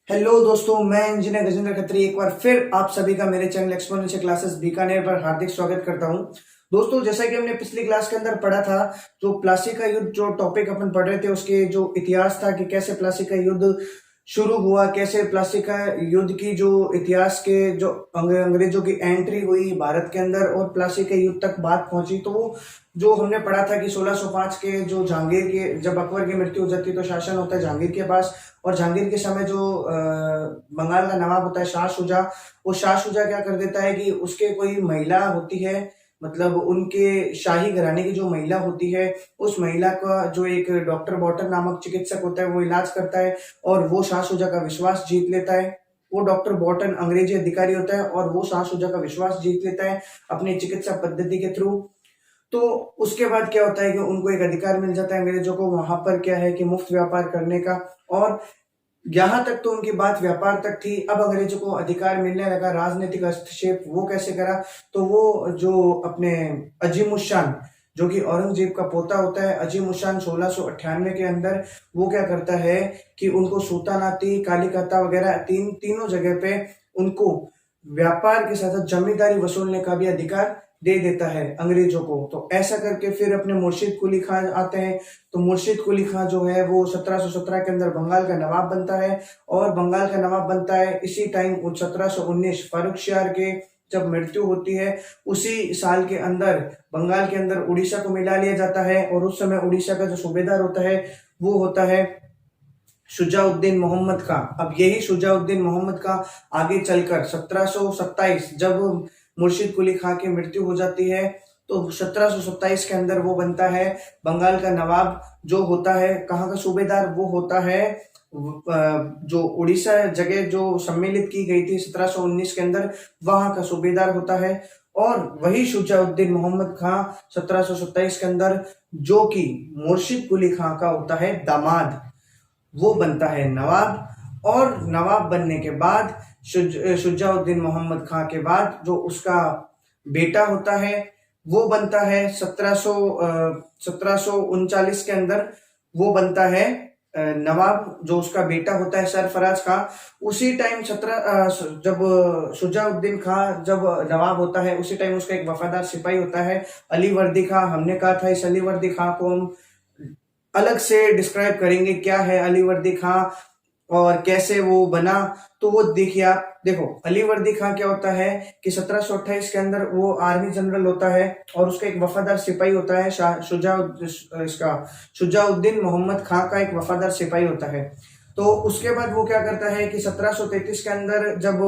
Hello दोस्तों, मैं engineer Gajendra Khatri एक बार फिर आप सभी का मेरे चैनल एक्सपोनेंशियल क्लासेस बीकानेर पर हार्दिक स्वागत करता हूं। दोस्तों, जैसा कि हमने पिछली क्लास के अंदर पढ़ा था, जो प्लासी का युद्ध जो टॉपिक अपन पढ़ रहे थे, उसके जो इतिहास था कि कैसे प्लासी का युद्ध शुरू हुआ, कैसे प्लासी का युद्ध की जो इतिहास के जो अंग्रेजों की एंट्री हुई भारत के अंदर और प्लासी के युद्ध तक बात पहुंची। तो वो जो हमने पढ़ा था कि 1605 के जो जहांगीर के जब अकबर की मृत्यु हो जाती है तो शासन होता है जहांगीर के पास, और जहांगीर के समय जो बंगाल का नवाब होता है शाह शुजा, वो शाह शुजा क्या कर देता है कि उसके कोई महिला होती है, मतलब उनके शाही घराने की जो महिला होती है, उस महिला का जो एक डॉक्टर बॉटन नामक चिकित्सक होता है वो इलाज करता है और वो शाह शुजा का विश्वास जीत लेता है। वो डॉक्टर बॉटन अंग्रेजी अधिकारी होता है और वो शाह शुजा का विश्वास जीत लेता है अपनी चिकित्सा पद्धति के थ्रू। तो उसके बाद क्या होता है कि उनको एक अधिकार मिल जाता है अंग्रेजों को वहां पर क्या है कि मुफ्त व्यापार करने का। और यहाँ तक तो उनकी बात व्यापार तक थी, अब अंग्रेजों को अधिकार मिलने लगा राजनीतिक हस्तक्षेप। वो कैसे करा, तो वो जो अपने अजीमुशान, जो कि औरंगजेब का पोता होता है, अजीमुशान 1698 के अंदर वो क्या करता है कि उनको सुल्तानाती, कालीकता वगैरह तीनों जगह पे उनको व्यापार के साथ जमींदारी वसूलने का भी अधिकार दे देता है अंग्रेजों को। तो ऐसा करके फिर अपने मुर्शिद कुली खान आते हैं। तो मुर्शिद कुली खान जो है वो 1717 के अंदर बंगाल का नवाब बनता है, और बंगाल का नवाब बनता है इसी टाइम 1719 फारुखशियार के जब मृत्यु होती है उसी साल के अंदर बंगाल के अंदर उड़ीसा को मिला लिया जाता है। और उस समय उड़ीसा का जो सूबेदार होता है वो होता है शुजाउद्दीन मोहम्मद खां। अब यही शुजाउद्दीन मोहम्मद खां आगे चलकर 1727 जब मुर्शिद कुली खां की मृत्यु हो जाती है तो 1727 के अंदर वो बनता है बंगाल का नवाब। जो होता है कहाँ का सूबेदार, वो होता है जो उड़ीसा जगह जो सम्मिलित की गई थी 1719 के अंदर, वहां का सूबेदार होता है। और वही शुजाउद्दीन मोहम्मद खां 1727 के अंदर, जो कि मुर्शिद कुली खां का होता है दामाद, वो बनता है नवाब। और नवाब बनने के बाद शुजाउद्दीन मोहम्मद खां के बाद जो उसका बेटा होता है वो बनता है 1739 के अंदर, वो बनता है नवाब। जो उसका बेटा होता है सरफराज खां, उसी टाइम जब शुजाउद्दीन खां जब नवाब होता है उसी टाइम उसका एक वफादार सिपाही होता है अली वर्दी खां। हमने कहा था इस अली वर्दी खां को हम अलग से डिस्क्राइब करेंगे, क्या है अली वर्दी खां और कैसे वो बना। तो वो देखिए, आप देखो अली वर्दी खां क्या होता है कि 1728 के अंदर वो आर्मी जनरल होता है और उसका एक वफादार सिपाही होता है शुजाउद्दीन मोहम्मद खां का एक वफादार सिपाही होता है। तो उसके बाद वो क्या करता है कि 1733 के अंदर जब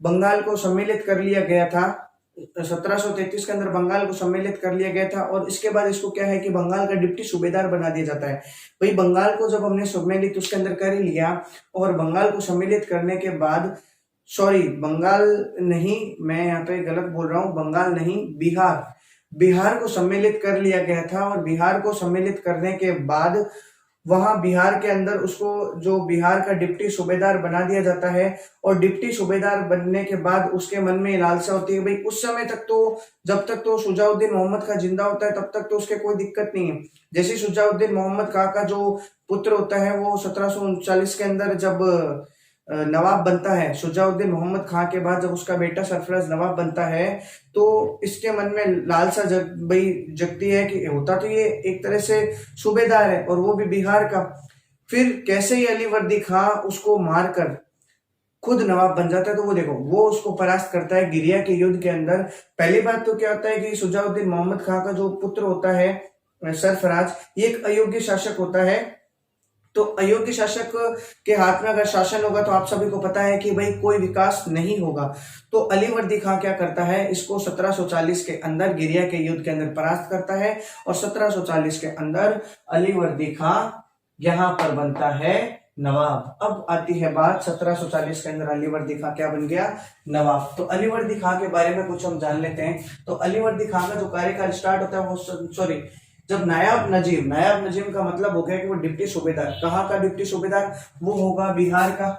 बंगाल को सम्मिलित कर लिया गया था, 1733 के अंदर बंगाल को सम्मिलित कर लिया गया था, और इसके बाद इसको क्या है कि बंगाल का डिप्टी सूबेदार बना दिया जाता है। भाई बंगाल को जब हमने सम्मिलित उसके अंदर कर ही लिया, और बंगाल को सम्मिलित करने के बाद, सॉरी बंगाल नहीं, मैं यहाँ पे गलत बोल रहा हूँ, बंगाल नहीं, बिहार, बिहार को सम्मिलित कर लिया गया था। और बिहार को सम्मिलित करने के बाद वहां बिहार के अंदर उसको जो बिहार का डिप्टी सूबेदार बना दिया जाता है। और डिप्टी सूबेदार बनने के बाद उसके मन में लालसा होती है, भाई उस समय तक तो, जब तक तो शुजाउद्दीन मोहम्मद खां जिंदा होता है तब तक तो उसके कोई दिक्कत नहीं है। जैसे शुजाउद्दीन मोहम्मद खां का जो पुत्र होता है वो 1739 के अंदर जब नवाब बनता है, शुजाउद्दीन मोहम्मद खां के बाद जब उसका बेटा सरफराज नवाब बनता है, तो इसके मन में लालसा जगती है कि होता तो ये एक तरह से सूबेदार है और वो भी बिहार का। फिर कैसे ही अली वर्दी खां उसको मारकर खुद नवाब बन जाता है। तो वो देखो, वो उसको परास्त करता है गिरिया के युद्ध के अंदर। पहली बात तो क्या होता है कि शुजाउद्दीन मोहम्मद खां का जो पुत्र होता है सरफराज, ये एक अयोग्य शासक होता है। तो अयोग्य शासक के हाथ में अगर शासन होगा तो आप सभी को पता है कि भाई कोई विकास नहीं होगा। तो अली वर्दी खां क्या करता है, इसको 1740 के अंदर गिरिया के युद्ध के अंदर परास्त करता है, और 1740 के अंदर अली वर्दी खां यहां पर बनता है नवाब। अब आती है बात 1740 के अंदर अली वर्दी खां क्या बन गया, नवाब। तो अली वर्दी खां के बारे में कुछ हम जान लेते हैं। तो अली वर्दी खां का जो कार्यकाल स्टार्ट होता है वो, सॉरी, जब नायब नजीम का मतलब हो गया कि वो डिप्टी सूबेदार, कहाँ का डिप्टी सूबेदार, वो होगा बिहार का,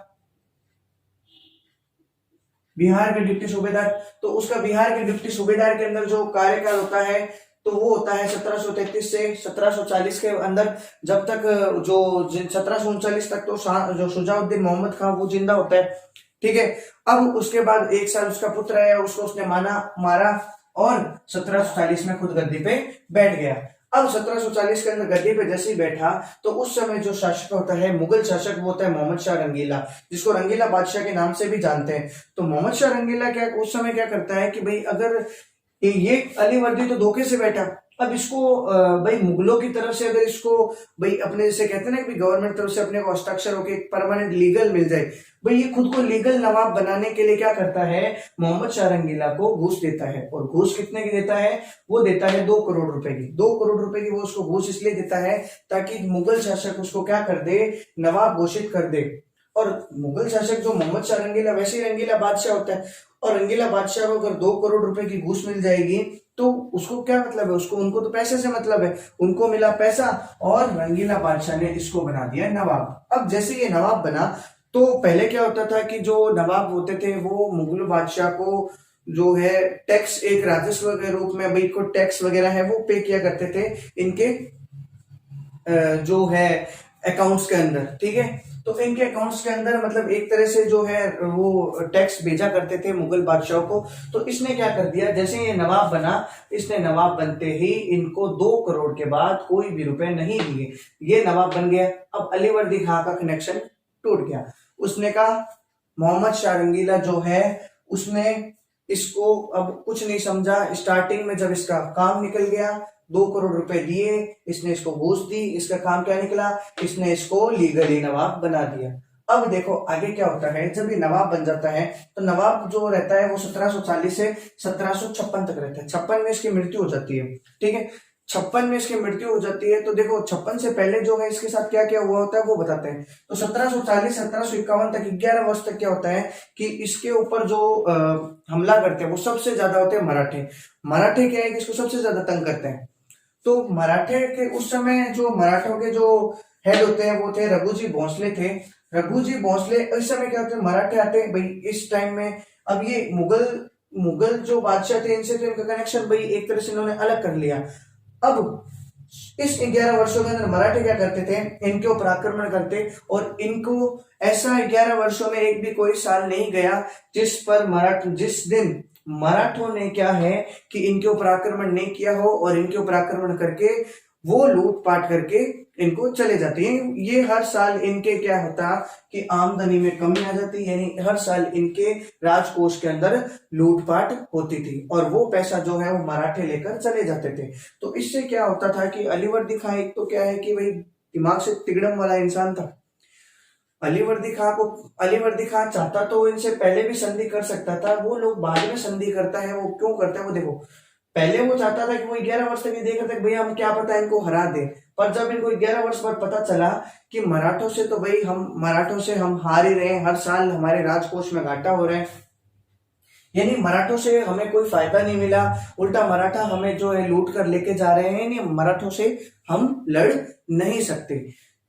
बिहार के डिप्टी सूबेदार। तो उसका बिहार के डिप्टी सूबेदार के अंदर जो कार्यकाल होता है, तो वो होता है 1733 से 1740 के अंदर, जब तक जो 1739 तक तो जो शुजाउद्दीन मोहम्मद खान वो जिंदा होता है, ठीक है। अब उसके बाद 1 साल उसका पुत्र है, उसको उसने मारा और 1740 में खुद गद्दी पे बैठ गया। अब 1740 के अंदर गद्दी पे जैसे ही बैठा तो उस समय जो शासक होता है, मुगल शासक, वो होता है मोहम्मद शाह रंगीला, जिसको रंगीला बादशाह के नाम से भी जानते हैं। तो मोहम्मद शाह रंगीला क्या उस समय क्या करता है कि भाई अगर ये अलीवर्दी तो धोखे से बैठा, अब इसको भाई मुगलों की तरफ से अगर इसको भाई अपने जैसे कहते हैं ना कि गवर्नमेंट तरफ से अपने को हस्ताक्षर होकर एक परमानेंट लीगल मिल जाए, भाई ये खुद को लीगल नवाब बनाने के लिए क्या करता है, मोहम्मद शाह रंगीला को घूस देता है। और घूस कितने की देता है, वो देता है 2 करोड़ रुपए की। 2 करोड़ रुपए की वो उसको घूस इसलिए देता है ताकि मुगल शासक उसको क्या कर दे, नवाब घोषित कर दे। और मुगल शासक जो मोहम्मद शाह रंगीला, वैसे ही रंगीला बादशाह होता है, और रंगीला बादशाह को अगर 2 करोड़ रुपए की घूस मिल जाएगी तो उसको क्या मतलब है, उसको उनको तो पैसे से मतलब है, उनको मिला पैसा और रंगीला बादशाह ने इसको बना दिया नवाब। अब जैसे ये नवाब बना तो पहले क्या होता था कि जो नवाब होते थे वो मुगल बादशाह को जो है टैक्स, एक राजस्व के रूप में भाई को टैक्स वगैरह है वो पे किया करते थे इनके जो है अकाउंट्स के अंदर, ठीक है। तो इनके अकाउंट्स के अंदर मतलब एक तरह से जो है वो टैक्स भेजा करते थे मुगल बादशाहों को। तो इसने क्या कर दिया, जैसे ये नवाब बना, इसने नवाब बनते ही इनको 2 करोड़ के बाद कोई भी रुपए नहीं दिए, ये नवाब बन गया। अब अलीवर्दी खां का कनेक्शन टूट गया। उसने कहा मोहम्मद शाह रंगीला जो है उसने इसको अब कुछ नहीं समझा, स्टार्टिंग में जब इसका काम निकल गया 2 करोड़ रुपए दिए, इसने इसको घूस दी, इसका काम क्या निकला, इसने इसको लीगली नवाब बना दिया। अब देखो आगे क्या होता है, जब ये नवाब बन जाता है तो नवाब जो रहता है वो 1740 से 1756 तक रहता है। 56 में इसकी मृत्यु हो जाती है, ठीक है। 56 में इसकी मृत्यु हो जाती है। तो देखो 56 से पहले जो है इसके साथ क्या क्या हुआ होता है वो बताते हैं। तो 1740 1751 तक 11 वर्ष तक क्या होता है कि इसके ऊपर जो हमला करते हैं वो सबसे ज्यादा होते हैं मराठे। मराठे क्या है कि इसको सबसे ज्यादा तंग करते हैं। तो मराठे के उस समय जो मराठों के जो हेड होते हैं वो थे रघुजी भोंसले थे। रघुजी भोंसले इस समय क्या होते हैं, मराठे आते हैं भाई इस टाइम में। अब ये मुगल जो बादशाह थे इनसे तो इनका कनेक्शन भाई एक तरह से इन्होंने अलग कर लिया। अब इस 11 वर्षों के अंदर मराठे क्या करते थे, इनके ऊपर आक्रमण करते, और इनको ऐसा 11 वर्षों में एक भी कोई साल नहीं गया जिस दिन मराठों ने क्या है कि इनके ऊपर आक्रमण नहीं किया हो, और इनके ऊपर आक्रमण करके वो लूटपाट करके इनको चले जाते हैं। ये हर साल इनके क्या होता कि आमदनी में कमी आ जाती, यानी हर साल इनके राजकोष के अंदर लूटपाट होती थी, और वो पैसा जो है वो मराठे लेकर चले जाते थे। तो इससे क्या होता था कि अलीवर्दी खां एक तो क्या है कि भाई दिमाग से तिगड़म वाला इंसान था। अलीवर्दी खां चाहता तो इनसे पहले भी संधि कर सकता था, वो लोग बाद में संधि करता है। वो क्यों करता है वो देखो, पहले वो चाहता था कि वो 11 वर्ष तक ये देख रहा था भैया हम क्या पता इनको हरा दे, पर जब इनको 11 वर्ष बाद पता चला कि मराठों से हम हार ही रहे हैं, हर साल हमारे राजकोष में घाटा हो रहा है, यानी मराठों से हमें कोई फायदा नहीं मिला, उल्टा मराठा हमें जो है लूट कर लेके जा रहे हैं, यानी मराठों से हम लड़ नहीं सकते।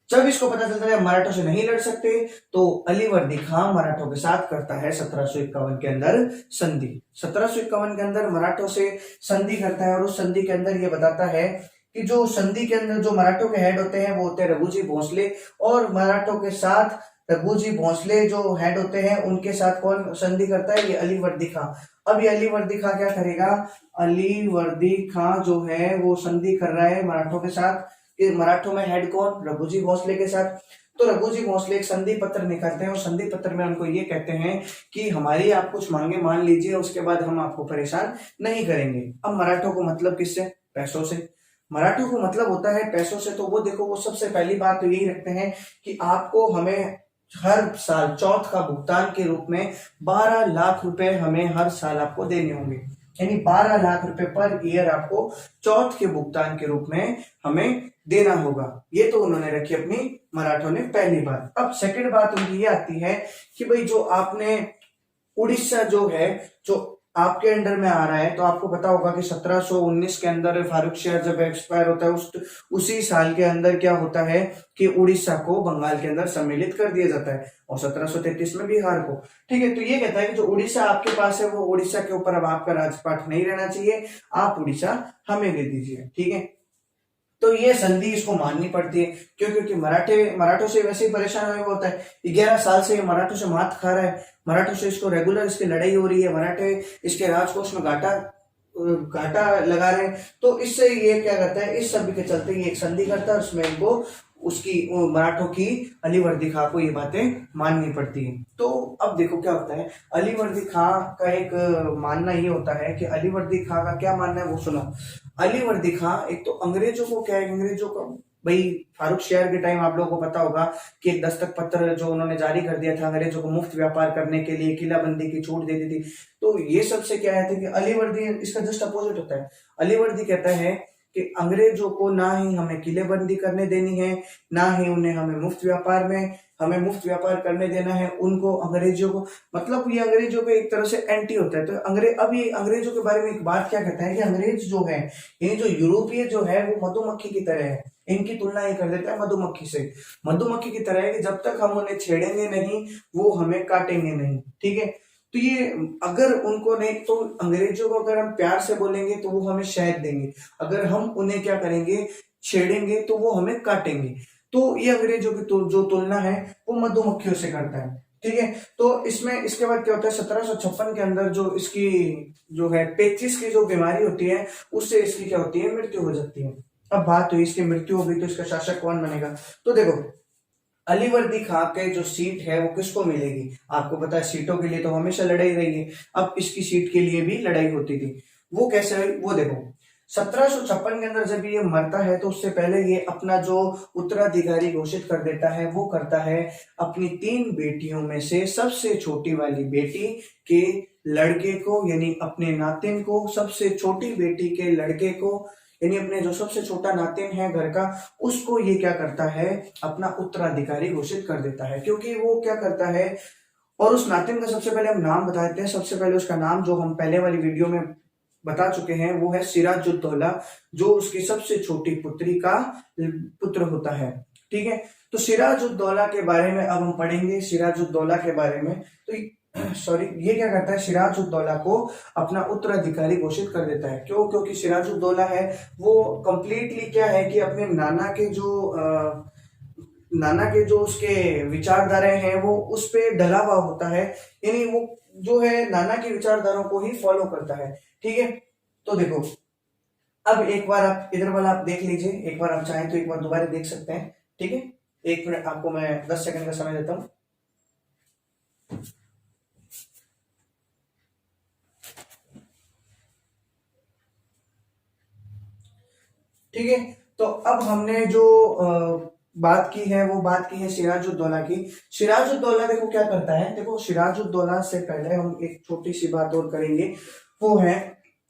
जब इसको पता चलता है मराठों से नहीं लड़ सकते तो अलीवर्दी खां मराठों के साथ करता है 1751 के अंदर संधि। 1751 के अंदर मराठों से संधि करता है, और उस संधि के अंदर ये बताता है कि जो संधि के अंदर जो मराठों के हेड होते हैं वो होते हैं रघुजी भोंसले, और मराठों के साथ रघुजी भोंसले जो हेड होते हैं उनके साथ कौन संधि करता है, ये अलीवर्दी खां। अब ये अलीवर्दी खां क्या करेगा, अलीवर्दी खां जो है वो संधि कर रहा है मराठों के साथ। मराठों में हेड कौन, रघुजी भोंसले के साथ। तो रघुजी भोंसले एक संधि पत्र निकालते हैं, और संधि पत्र में उनको ये कहते हैं कि हमारी आप कुछ मांगे मान लीजिए, उसके बाद हम आपको परेशान नहीं करेंगे। अब मराठों को मतलब किससे, पैसों से। मराठों को मतलब होता है पैसों से। तो वो देखो वो सबसे पहली बात तो यही रखते हैं कि आपको हमें हर साल चौथ का भुगतान के रूप में 12 लाख रुपए हमें हर साल आपको देने होंगे, यानी 12 लाख रुपए पर ईयर आपको चौथ के भुगतान के रूप में हमें देना होगा। ये तो उन्होंने रखी अपनी मराठों ने पहली बात। अब सेकंड बात उनकी ये आती है कि भाई जो आपने उड़ीसा जो है, जो आपके अंडर में आ रहा है, तो आपको पता होगा कि 1719 के अंदर फारूक शेयर जब एक्सपायर होता है उसी साल के अंदर क्या होता है कि उड़ीसा को बंगाल के अंदर सम्मिलित कर दिया जाता है, और 1733 में बिहार को। ठीक है, तो ये कहता है कि जो उड़ीसा आपके पास है वो उड़ीसा के ऊपर अब आपका राजपाट नहीं रहना चाहिए, आप उड़ीसा हमें दे दीजिए। ठीक है, तो ये संधि इसको माननी पड़ती है। क्यों? क्योंकि मराठों से वैसे ही परेशान हुआ होता है, 11 साल से ये मराठों से मात खा रहा है, मराठों से इसको रेगुलर इसकी लड़ाई हो रही है, मराठे इसके राजकोष में घाटा घाटा लगा रहे हैं। तो इससे ये क्या करता है, इस सभी के चलते ये एक संधि करता है, उसमें इनको उसकी मराठों की अलीवर्दी खां को ये बातें माननी पड़ती है। तो अब देखो क्या होता है, अलीवर्दी खां का एक मानना ये होता है कि अलीवर्दी खां का क्या मानना है वो सुनो। अलीवर्दी खां एक तो अंग्रेजों को क्या है, अंग्रेजों को भाई फारूक शेयर के टाइम आप लोगों को पता होगा कि एक दस्तक पत्र जो उन्होंने जारी कर दिया था अंग्रेजों को मुफ्त व्यापार करने के लिए, किलाबंदी की छूट दे दी थी। तो ये सबसे क्या है कि अलीवर्दी इसका जस्ट अपोजिट होता है। अलीवर्दी कहता है कि अंग्रेजों को ना ही हमें किलेबंदी करने देनी है, ना ही उन्हें हमें मुफ्त व्यापार करने देना है उनको, अंग्रेजों को, मतलब ये अंग्रेजों के एक तरह से एंटी होता है। तो अब ये अंग्रेजों के बारे में एक बात क्या कहता है कि अंग्रेज जो है, ये जो यूरोपीय जो है वो मधुमक्खी की तरह है, इनकी तुलना ये कर देता है मधुमक्खी से। मधुमक्खी की तरह है कि जब तक हम उन्हें छेड़ेंगे नहीं वो हमें काटेंगे नहीं। ठीक है, तो ये अगर उनको नहीं, तो अंग्रेजों को अगर हम प्यार से बोलेंगे तो वो हमें शहद देंगे, अगर हम उन्हें क्या करेंगे, छेड़ेंगे, तो वो हमें काटेंगे। तो ये अंग्रेजों की जो तुलना है वो मधुमक्खियों से करता है। ठीक है, तो इसमें इसके बाद क्या होता है, 1756 के अंदर जो इसकी जो है पेचिस की जो बीमारी होती है उससे इसकी क्या होती है, मृत्यु हो जाती है। अब बात हुई इसकी मृत्यु हो गई तो इसका शासक कौन बनेगा। तो देखो अलीवर्दी खां के जो सीट है वो किसको मिलेगी, आपको पता है सीटों के लिए तो हमेशा लड़ाई रही है, अब इसकी सीट के लिए भी लड़ाई होती थी। वो कैसे हुई वो देखो, 1756 के अंदर जब ये मरता है तो उससे पहले ये अपना जो उत्तराधिकारी घोषित कर देता है वो करता है अपनी 3 बेटियों में से सबसे छोटी वाली बेटी के लड़के को, यानी अपने नातिन को, सबसे छोटी बेटी के लड़के को, यानी अपने जो सबसे छोटा नातिन है घर का, उसको ये क्या करता है, अपना उत्तराधिकारी घोषित कर देता है। क्योंकि वो क्या करता है, और उस नातिन का सबसे पहले हम नाम बता देते हैं। सबसे पहले उसका नाम जो हम पहले वाली वीडियो में बता चुके हैं वो है सिराजुद्दौला, जो उसकी सबसे छोटी पुत्री का पुत्र होता है। ठीक है, तो सिराजुद्दौला के बारे में अब हम पढ़ेंगे। सिराजुद्दौला के बारे में तो सॉरी, ये क्या करता है, सिराजुद्दौला को अपना उत्तराधिकारी घोषित कर देता है। क्यों? क्योंकि सिराजुद्दौला है वो कंप्लीटली क्या है कि अपने नाना के जो उसके विचारधारा हैं वो उस पे ढला हुआ होता है, यानी वो जो है नाना की विचारधारा को ही फॉलो करता है। ठीक है, तो देखो अब एक बार आप इधर वाला आप देख लीजिए, एक बार आप चाहें तो एक बार दोबारा देख सकते हैं। ठीक है, 1 मिनट आपको मैं 10 सेकंड का समय देता हूं। ठीक है, तो अब हमने जो बात की है वो बात की है सिराजुद्दौला की। सिराजुद्दौला देखो क्या करता है, देखो सिराजुद्दौला से पहले हम एक छोटी सी बात और करेंगे, वो है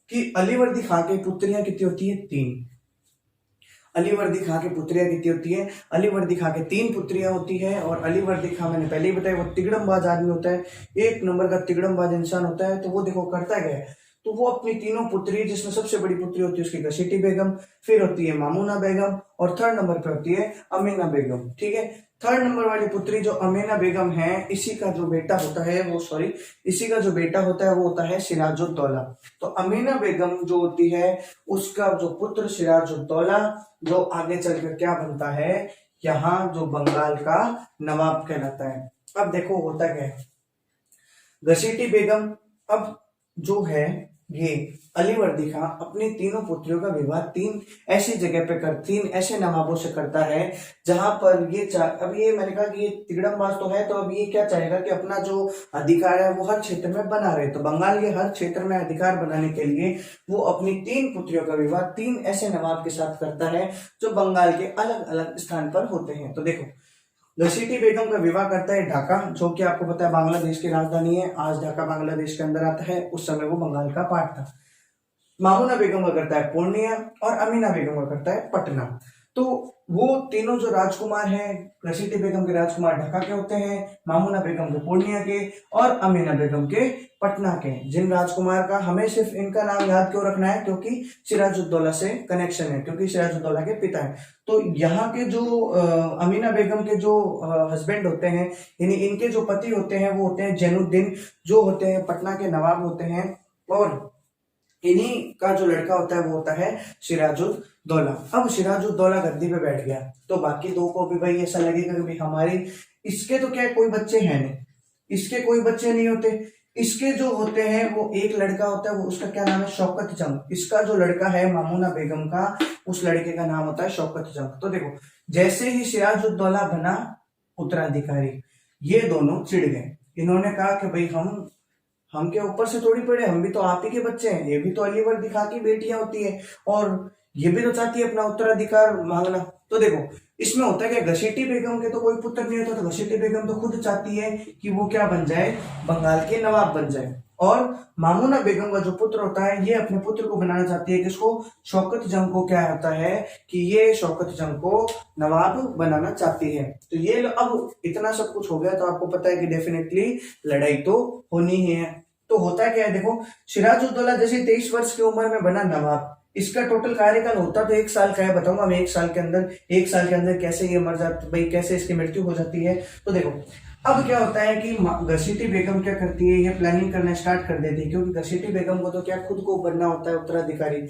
कि अलीवर्दी खां की पुत्रियां कितनी होती है, 3। अलीवर्दी खां की पुत्रियां कितनी होती है, अलीवर्दी खां के 3 पुत्रियां होती है। और अलीवर्दी खां मैंने पहले ही बताया वो तिगड़मबाज आदमी होता है, 1 नंबर का तिगड़मबाज इंसान होता है। तो वो देखो करता क्या है, तो वो अपनी तीनों पुत्री, जिसमें सबसे बड़ी पुत्री होती है उसकी घसीटी बेगम, फिर होती है मामूना बेगम, और 3rd नंबर पे होती है अमीना बेगम। ठीक है, 3rd नंबर वाली पुत्री जो अमीना बेगम है, इसी का जो बेटा होता है वो होता है सिराजुद्दौला। तो अमीना बेगम जो होती है उसका जो पुत्र सिराजुद्दौला, जो आगे चलकर क्या बनता है, यहाँ जो बंगाल का नवाब कहलाता है। अब देखो होता क्या है, घसीटी बेगम अब जो है ये अलीवर्दी खां अपनी तीनों पुत्रियों का विवाह 3 ऐसी जगह पे 3 ऐसे नवाबों से करता है जहां पर ये अब ये मैंने कहा कि ये तिगड़मबाज तो है, तो अब ये क्या चाहेगा कि अपना जो अधिकार है वो हर क्षेत्र में बना रहे। तो बंगाल के हर क्षेत्र में अधिकार बनाने के लिए वो अपनी 3 पुत्रियों का विवाह 3 ऐसे नवाब के साथ करता है जो बंगाल के अलग अलग स्थान पर होते हैं। तो देखो घसीटी बेगम का विवाह करता है ढाका, जो कि आपको पता है बांग्लादेश की राजधानी है। आज ढाका बांग्लादेश के अंदर आता है, उस समय वो बंगाल का पार्ट था। मामूना बेगम का करता है पूर्णिया, और अमीना बेगम का करता है पटना। तो वो तीनों जो राजकुमार हैं, घसीटी बेगम के राजकुमार ढाका के होते हैं, मामूना बेगम के पूर्णिया के, और अमीना बेगम के पटना के। जिन राजकुमार का हमें सिर्फ इनका नाम याद क्यों रखना है, क्योंकि सिराजुद्दौला से कनेक्शन है, क्योंकि सिराजुद्दौला के पिता हैं। तो यहाँ के जो अमीना बेगम के जो हस्बैंड होते हैं, यानी इनके जो पति होते हैं, वो होते हैं जैनुद्दीन, जो होते हैं पटना के नवाब होते हैं, और इन्हीं का जो लड़का होता है वो होता है सिराजुद्दौला। अब सिराजुद्दौला गद्दी पे बैठ गया तो बाकी दो को भी भाई ऐसा लगेगा कि भाई हमारी, इसके तो क्या है, कोई बच्चे हैं नहीं, इसके कोई बच्चे नहीं होते। इसके जो होते हैं वो एक लड़का होता है, वो उसका क्या नाम है, शौकत जंग। इसका जो लड़का है मामूना बेगम का, उस लड़के का नाम होता है शौकत जंग। तो देखो, जैसे ही सिराजुद्दौला बना उत्तराधिकारी, ये दोनों चिढ़ गए। इन्होंने कहा कि भाई हम के ऊपर से थोड़ी पड़े, हम भी तो आप ही के बच्चे हैं, ये भी तो अलीवर दिखा की बेटियां होती है, और ये भी तो चाहती है अपना उत्तराधिकार मांगना। तो देखो, इसमें होता है कि घसीटी बेगम के तो कोई पुत्र नहीं होता, तो घसीटी बेगम तो खुद चाहती है कि वो क्या बन जाए, बंगाल के नवाब बन जाए। और मामूना बेगम का जो पुत्र होता है, ये अपने पुत्र को बनाना चाहती है, किसको, शौकत जंग को। क्या होता है कि ये शौकत जंग को नवाब बनाना चाहती है। तो ये अब इतना सब कुछ हो गया, तो आपको पता है कि डेफिनेटली लड़ाई तो होनी ही है। तो होता क्या है, देखो, सिराजुद्दौला जैसे 23 वर्ष की उम्र में बना नवाब, इसका टोटल कार्यकाल होता तो 1 साल का है। बताऊंगा मैं 1 साल के अंदर कैसे ये मर जाती, भाई कैसे इसकी मृत्यु हो जाती है। तो देखो, अब क्या होता है कि घसीटी बेगम क्या करती है, ये प्लानिंग करना स्टार्ट कर देती है, क्योंकि घसीटी बेगम को तो क्या खुद को बनना होता है उत्तराधिकारी।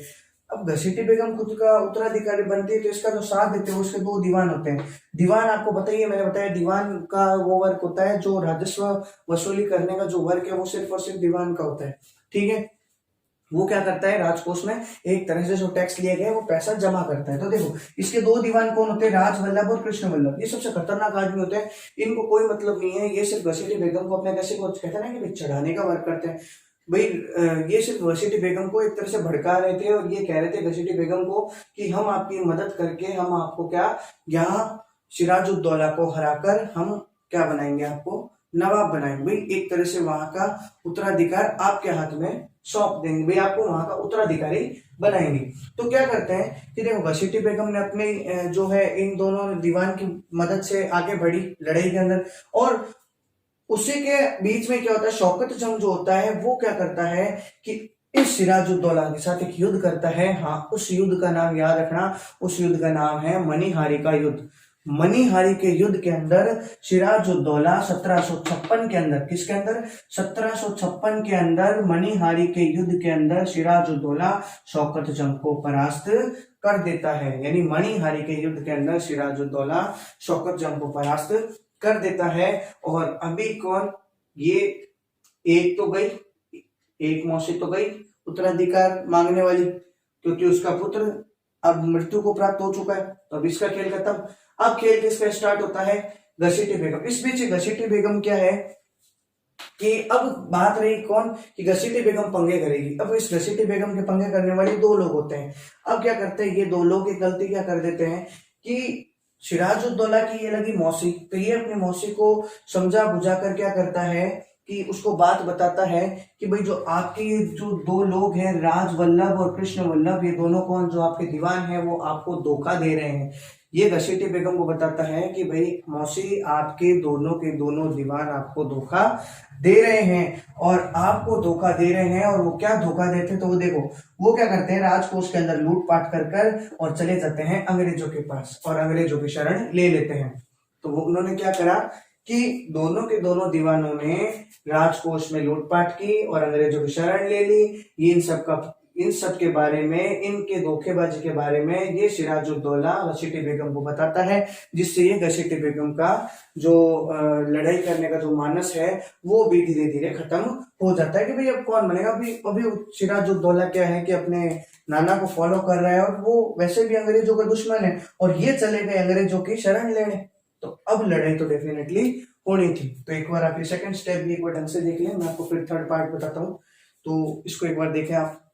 अब घसीटी बेगम खुद का उत्तराधिकारी बनती है, तो इसका जो साथ देते हैं उसके 2 दीवान होते हैं। दीवान आपको बताइए, मैंने बताया दीवान का वो वर्क होता है, जो राजस्व वसूली करने का जो वर्क है वो सिर्फ और सिर्फ दीवान का होता है। ठीक है, वो क्या करता है, राजकोष में एक तरह से जो टैक्स लिया गया वो पैसा जमा करता है। तो देखो, इसके 2 दीवान कौन होते हैं, राजवल्लभ और कृष्ण वल्लभ। ये सबसे खतरनाक आदमी होते हैं, इनको कोई मतलब नहीं है, ये सिर्फ घसीटी बेगम को अपने कैसे को कहते हैं ना कि चढ़ाने का वर्क करते हैं। भाई ये सिर्फ घसीटी बेगम को एक तरह से भड़का रहे थे, और ये कह रहे थे घसीटी बेगम को कि हम आपकी मदद करके हम आपको क्या, यहाँ सिराजुद्दौला को हराकर हम क्या बनाएंगे, आपको नवाब बनाएंगे। भाई एक तरह से वहां का उत्तराधिकार आपके हाथ में सौंप देंगे, भाई आपको वहां का उत्तराधिकारी बनाएंगे। तो क्या करते हैं कि देखो, घसीटी बेगम ने अपने जो है इन दोनों दीवान की मदद से आगे बढ़ी लड़ाई के अंदर, और उसी के बीच में क्या होता है, शौकत जंग जो होता है वो क्या करता है कि इस सिराजुद्दौला के साथ एक युद्ध करता है। हाँ, उस युद्ध का नाम याद रखना, उस युद्ध का नाम है मणिहारी का युद्ध। मणिहारी के युद्ध के अंदर सिराजुद्दौला 1756 के अंदर, किसके अंदर, 1756 के अंदर मणिहारी के युद्ध के अंदर सिराजुद्दौला शौकत जंग को परास्त कर देता है। यानी मणिहारी के युद्ध के अंदर सिराजुद्दौला शौकत जंग को परास्त कर देता है। और अभी कौन, ये एक तो गई, एक मौसी तो गई उत्तराधिकार मांगने वाली, क्योंकि उसका पुत्र अब मृत्यु को प्राप्त हो चुका है, तो अब इसका खेल खत्म। अब खेल किसका स्टार्ट होता है, घसीटी बेगम। इस बीच घसीटी बेगम क्या है कि अब बात रही कौन, कि घसीटी बेगम पंगे करेगी। अब इस घसीटी बेगम के पंगे करने वाले 2 लोग होते हैं। अब क्या करते हैं ये 2 लोग, एक गलती क्या कर देते हैं कि सिराजुद्दौला की ये लगी मौसी, तो ये अपनी मौसी को समझा बुझा कर क्या करता है कि उसको बात बताता है कि भाई जो आपके ये जो 2 लोग हैं, राजवल्लभ और कृष्ण वल्लभ, ये दोनों कौन, जो आपके दीवान हैं, वो आपको धोखा दे रहे हैं। ये घसीटी बेगम को बताता है कि भाई मौसी, आपके दोनों के दोनों दीवान आपको धोखा दे रहे हैं, और आपको धोखा दे रहे हैं। और वो क्या धोखा देते, तो वो देखो, वो क्या करते हैं, राजकोष के अंदर लूटपाट कर कर और चले जाते हैं अंग्रेजों के पास, और अंग्रेजों की शरण ले लेते हैं। तो वो उन्होंने क्या करा कि दोनों के दोनों दीवानों ने राजकोष में लूटपाट की और अंग्रेजों की शरण ले ली। इन सब के बारे में, इनके धोखेबाजी के बारे में ये सिराजुद्दौला घसीटी बेगम को बताता है, जिससे ये घसीटी बेगम का जो लड़ाई करने का जो मानस है वो भी धीरे धीरे खत्म हो जाता है कि भाई अब कौन बनेगा। अभी सिराजुद्दौला क्या है कि अपने नाना को फॉलो कर रहा है, और वो वैसे भी अंग्रेजों का दुश्मन है, और ये चले गए अंग्रेजों की शरण लेने। तो अब लड़ाई तो डेफिनेटली होनी थी। तो एक बार आप ये सेकंड स्टेप भी एक बार ढंग से देख लें, मैं आपको फिर थर्ड पार्ट बताता हूँ, तो इसको एक बार देखें आप।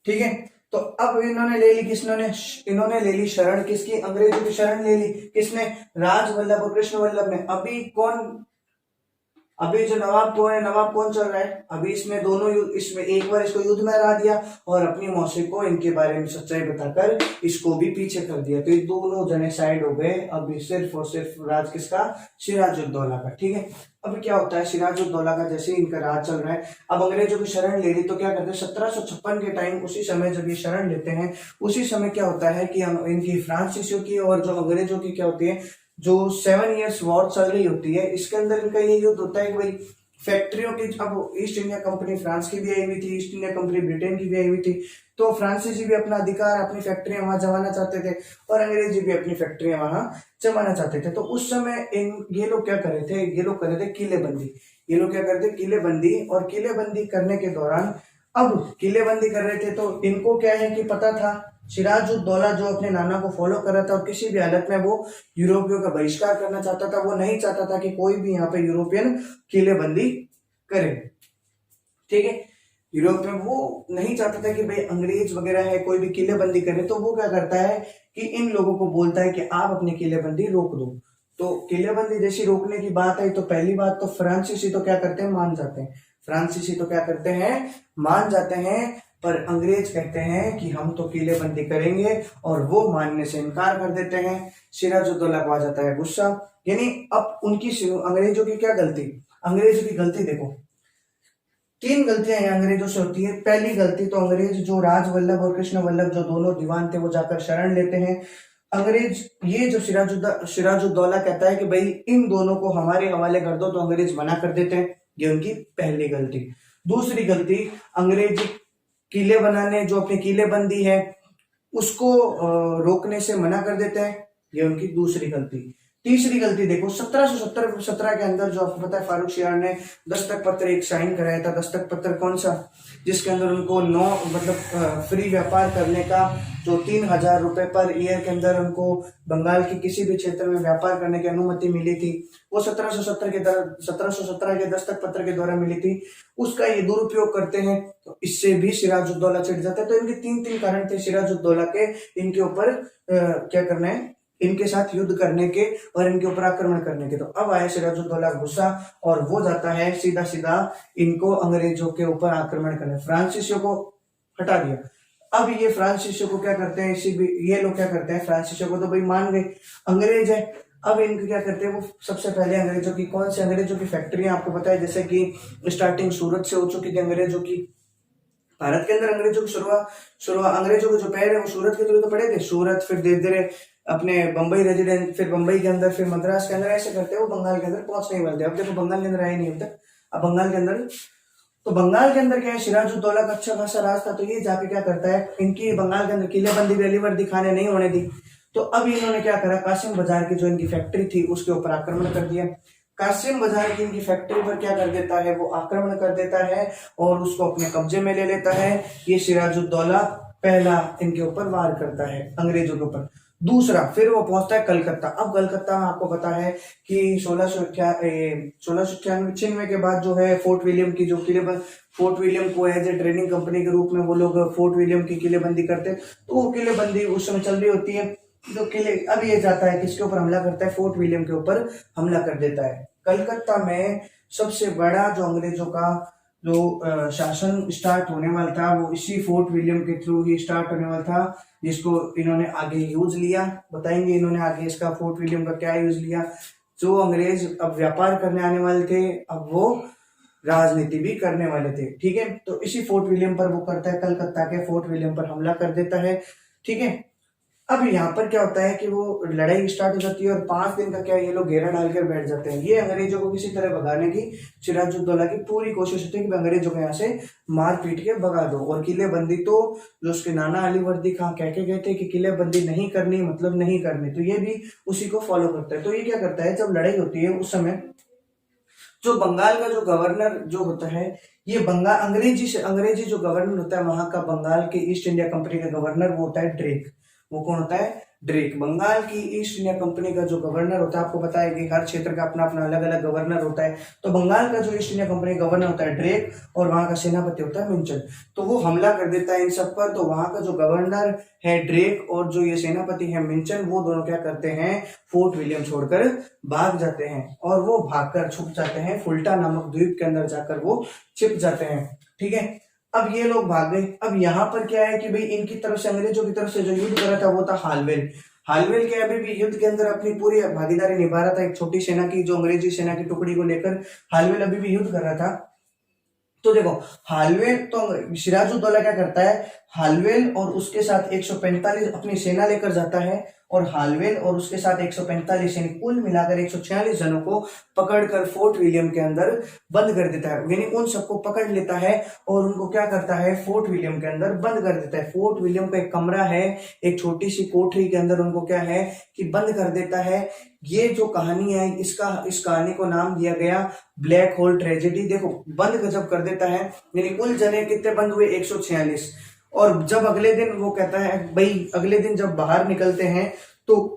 ठीक है, तो अब इन्होंने ले ली, इन्होंने ले ली शरण किसकी, अंग्रेजों की शरण ले ली। किसने, राजवल्लभ और कृष्ण वल्लभ ने। अभी कौन अभी जो नवाब कौन है, नवाब कौन चल रहा है, अभी इसमें दोनों इसमें एक बार इसको युद्ध में हरा दिया और अपनी मौसी को इनके बारे में सच्चाई बताकर इसको भी पीछे कर दिया। तो ये दोनों जने साइड हो गए। अभी सिर्फ और सिर्फ राज किसका, सिराजुद्दौला का। ठीक है, अभी क्या होता है, सिराजुद्दौला का जैसे इनका राज चल रहा है, अब अंग्रेजों की शरण ले रही, तो क्या करते हैं 1756 के टाइम, उसी समय जब ये शरण लेते हैं, उसी समय क्या होता है कि इनकी फ्रांसीसियों की और जो अंग्रेजों की क्या होती है, जो 7 इयर्स वॉर चल रही होती है, इसके अंदर इनका ये युद्ध होता है कि भाई फैक्ट्रियों की, अब ईस्ट इंडिया कंपनी फ्रांस की भी आई हुई थी, ईस्ट इंडिया कंपनी ब्रिटेन की भी आई हुई थी, तो फ्रांसीसी भी अपना अधिकार, अपनी फैक्ट्रियां वहां जमाना चाहते थे और अंग्रेजी भी अपनी फैक्ट्रियां वहां जमाना चाहते थे। तो उस समय ये लोग क्या कर रहे थे, ये लोग कर रहे थे किलेबंदी। ये लोग क्या करते किलेबंदी, और किलेबंदी करने के दौरान, अब किलेबंदी कर रहे थे तो इनको क्या है कि पता था, सिराजुद्दौला जो अपने नाना को फॉलो कर रहा था और किसी भी हालत में वो यूरोपियों का बहिष्कार करना चाहता था, वो नहीं चाहता था कि कोई भी यहाँ पे यूरोपियन किलेबंदी करे। ठीक है, यूरोप में वो नहीं चाहता था कि भाई अंग्रेज वगैरह है कोई भी किलेबंदी करे, तो वो क्या करता है कि इन लोगों को बोलता है कि आप अपनी किलेबंदी रोक दो। तो किलेबंदी जैसी रोकने की बात आई तो पहली बात तो फ्रांसीसी तो क्या करते हैं, मान जाते हैं। फ्रांसीसी तो क्या करते हैं, मान जाते हैं, पर अंग्रेज कहते हैं कि हम तो किलेबंदी करेंगे, और वो मानने से इनकार कर देते हैं। सिराजुद्दौला को आ जाता है गुस्सा, यानी अब उनकी अंग्रेजों की क्या गलती, अंग्रेजों की गलती देखो, 3 गलतियां हैं अंग्रेजों से होती है। पहली गलती तो अंग्रेज जो राजवल्लभ और कृष्ण वल्लभ जो दोनों दीवान थे वो जाकर शरण लेते हैं। अंग्रेज ये जो सिराजुद्दौला कहता है कि भाई इन दोनों को हमारे हवाले कर दो, तो अंग्रेज मना कर देते हैं, ये उनकी पहली गलती। दूसरी गलती, अंग्रेज किले बनाने, जो अपनी किलेबंदी है उसको रोकने से मना कर देते हैं, ये उनकी दूसरी गलती। तीसरी गलती देखो, 1717 के अंदर जो आपको पता है फारूक शियार ने दस्तक पत्र एक साइन कराया था। दस्तक पत्र कौन सा, जिसके अंदर उनको फ्री व्यापार करने का, जो 3000 रुपए पर ईयर के अंदर उनको बंगाल की किसी भी क्षेत्र में व्यापार करने की अनुमति मिली थी, वो 1717 के दस्तक पत्र के द्वारा मिली थी। उसका ये दुरुपयोग करते हैं, तो इससे भी सिराजुद्दौला चिढ़ जाता है। तो इनके 3 कारण थे सिराजुद्दौला के, इनके ऊपर क्या करना है, इनके साथ युद्ध करने के और इनके ऊपर आक्रमण करने के। तो अब आया सिराजुद्दौला गुस्सा, और वो जाता है सीधा सीधा इनको अंग्रेजों के ऊपर आक्रमण करने। फ्रांसीसियों को हटा दिया। अब ये फ्रांसीसियों को क्या करते हैं, ये लोग क्या करते हैं, फ्रांसीसियों को तो भाई मान गए, अंग्रेज है। अब इनको क्या करते हैं, वो सबसे पहले अंग्रेजों की, कौन से अंग्रेजों की फैक्ट्रियां आपको पता है, जैसे कि स्टार्टिंग सूरत से हो चुकी थी अंग्रेजों की। भारत के अंदर अंग्रेजों की शुरुआत अंग्रेजों के जो पैर है वो सूरत के थ्रू तो पड़े थे। सूरत, फिर धीरे धीरे अपने बंबई रेजिडेंट, फिर बंबई के अंदर, फिर मद्रास के अंदर, ऐसे करते वो बंगाल के अंदर पहुंच नहीं पाते। अब देखो बंगाल के अंदर आए नहीं अब तक। अब बंगाल के अंदर, तो बंगाल के अंदर क्या है, सिराजुद्दौला का अच्छा खासा राज था, तो ये जाके क्या करता है, इनकी बंगाल के अंदर किलेबंदी वेलीवर दिखाने नहीं होने दी। तो अब इन्होंने क्या करा, कासिम बाजार की जो इनकी फैक्ट्री थी उसके ऊपर आक्रमण कर दिया। कासिम बाजार की इनकी फैक्ट्री पर क्या कर देता है, वो आक्रमण कर देता है और उसको अपने कब्जे में ले लेता है। ये सिराजुद्दौला पहला इनके ऊपर वार करता है अंग्रेजों के ऊपर। दूसरा, फिर वो पहुंचता है कलकत्ता। अब कलकत्ता में आपको पता है कि 1696 के बाद जो है फोर्ट विलियम की जो किले, फोर्ट विलियम को एज ए ट्रेनिंग कंपनी के रूप में वो लोग फोर्ट विलियम की किलेबंदी करते हैं। तो वो किलेबंदी उस समय चल रही होती है, तो किले, अब ये जाता है किसके ऊपर हमला करता है, फोर्ट विलियम के ऊपर हमला कर देता है। कलकत्ता में सबसे बड़ा जो अंग्रेजों का जो शासन स्टार्ट होने वाला था वो इसी फोर्ट विलियम के थ्रू ही स्टार्ट होने वाला था, जिसको इन्होंने आगे यूज लिया। बताएंगे इन्होंने आगे इसका फोर्ट विलियम का क्या यूज लिया। जो अंग्रेज अब व्यापार करने आने वाले थे, अब वो राजनीति भी करने वाले थे। ठीक है, तो इसी फोर्ट विलियम पर वो करता है, कलकत्ता के फोर्ट विलियम पर हमला कर देता है। ठीक है, अब यहाँ पर क्या होता है कि वो लड़ाई स्टार्ट हो जाती है और 5 दिन का क्या ये लोग घेरा डालकर बैठ जाते हैं। ये अंग्रेजों को किसी तरह भगाने की सिराजुद्दौला की पूरी कोशिश होती है कि अंग्रेजों को यहाँ से मार पीट के भगा दो। और किलेबंदी तो जो उसके नाना अलीवर्दी खां कह के गए थे कि किलेबंदी नहीं करनी, मतलब नहीं करनी, तो ये भी उसी को फॉलो करता है। तो ये क्या करता है, जब लड़ाई होती है उस समय जो बंगाल का जो गवर्नर जो होता है, ये बंगाल अंग्रेजी जो गवर्नर होता है वहां का, बंगाल के ईस्ट इंडिया कंपनी का गवर्नर वो होता है ड्रेक। वो कौन होता है, ड्रेक। बंगाल की ईस्ट इंडिया कंपनी का जो गवर्नर होता है, आपको पता है कि हर क्षेत्र का अपना अपना अलग अलग गवर्नर होता है, तो बंगाल का जो ईस्ट इंडिया कंपनी गवर्नर होता है ड्रेक, और वहां का सेनापति होता है मिंचन। तो वो हमला कर देता है इन सब पर। तो वहां का जो गवर्नर है ड्रेक और जो ये सेनापति है मिंचन, वो दोनों क्या करते हैं, फोर्ट विलियम छोड़कर भाग जाते हैं, और वो भागकर छुप जाते हैं फुल्टा नामक द्वीप के अंदर जाकर वो छिप जाते हैं। ठीक है, अब ये लोग भाग गए। अब यहाँ पर क्या है कि भाई इनकी तरफ से, अंग्रेजों की तरफ से जो युद्ध कर रहा था वो था हालवेल। हालवेल के अभी भी युद्ध के अंदर अपनी पूरी भागीदारी निभा रहा था, एक छोटी सेना की, जो अंग्रेजी सेना की टुकड़ी को लेकर हालवेल अभी भी युद्ध कर रहा था। तो देखो हालवेल, तो सिराजुद्दौला क्या करता है, हालवेल और उसके साथ 145 अपनी सेना लेकर जाता है, और हालवेल और उसके साथ 145 यानी कुल मिलाकर 146 जनों को पकड़कर फोर्ट विलियम के अंदर बंद कर देता है। यानी उन सबको पकड़ लेता है और उनको क्या करता है, फोर्ट विलियम के अंदर बंद कर देता है। फोर्ट विलियम का एक कमरा है, एक छोटी सी कोठरी के अंदर उनको क्या है कि बंद कर देता है। ये जो कहानी है, इस कहानी को नाम दिया गया ब्लैक होल ट्रेजेडी। देखो बंद जब कर देता है, यानी कुल जने कितने बंद हुए, 146। और जब अगले दिन वो कहता है भाई, अगले दिन जब बाहर निकलते हैं तो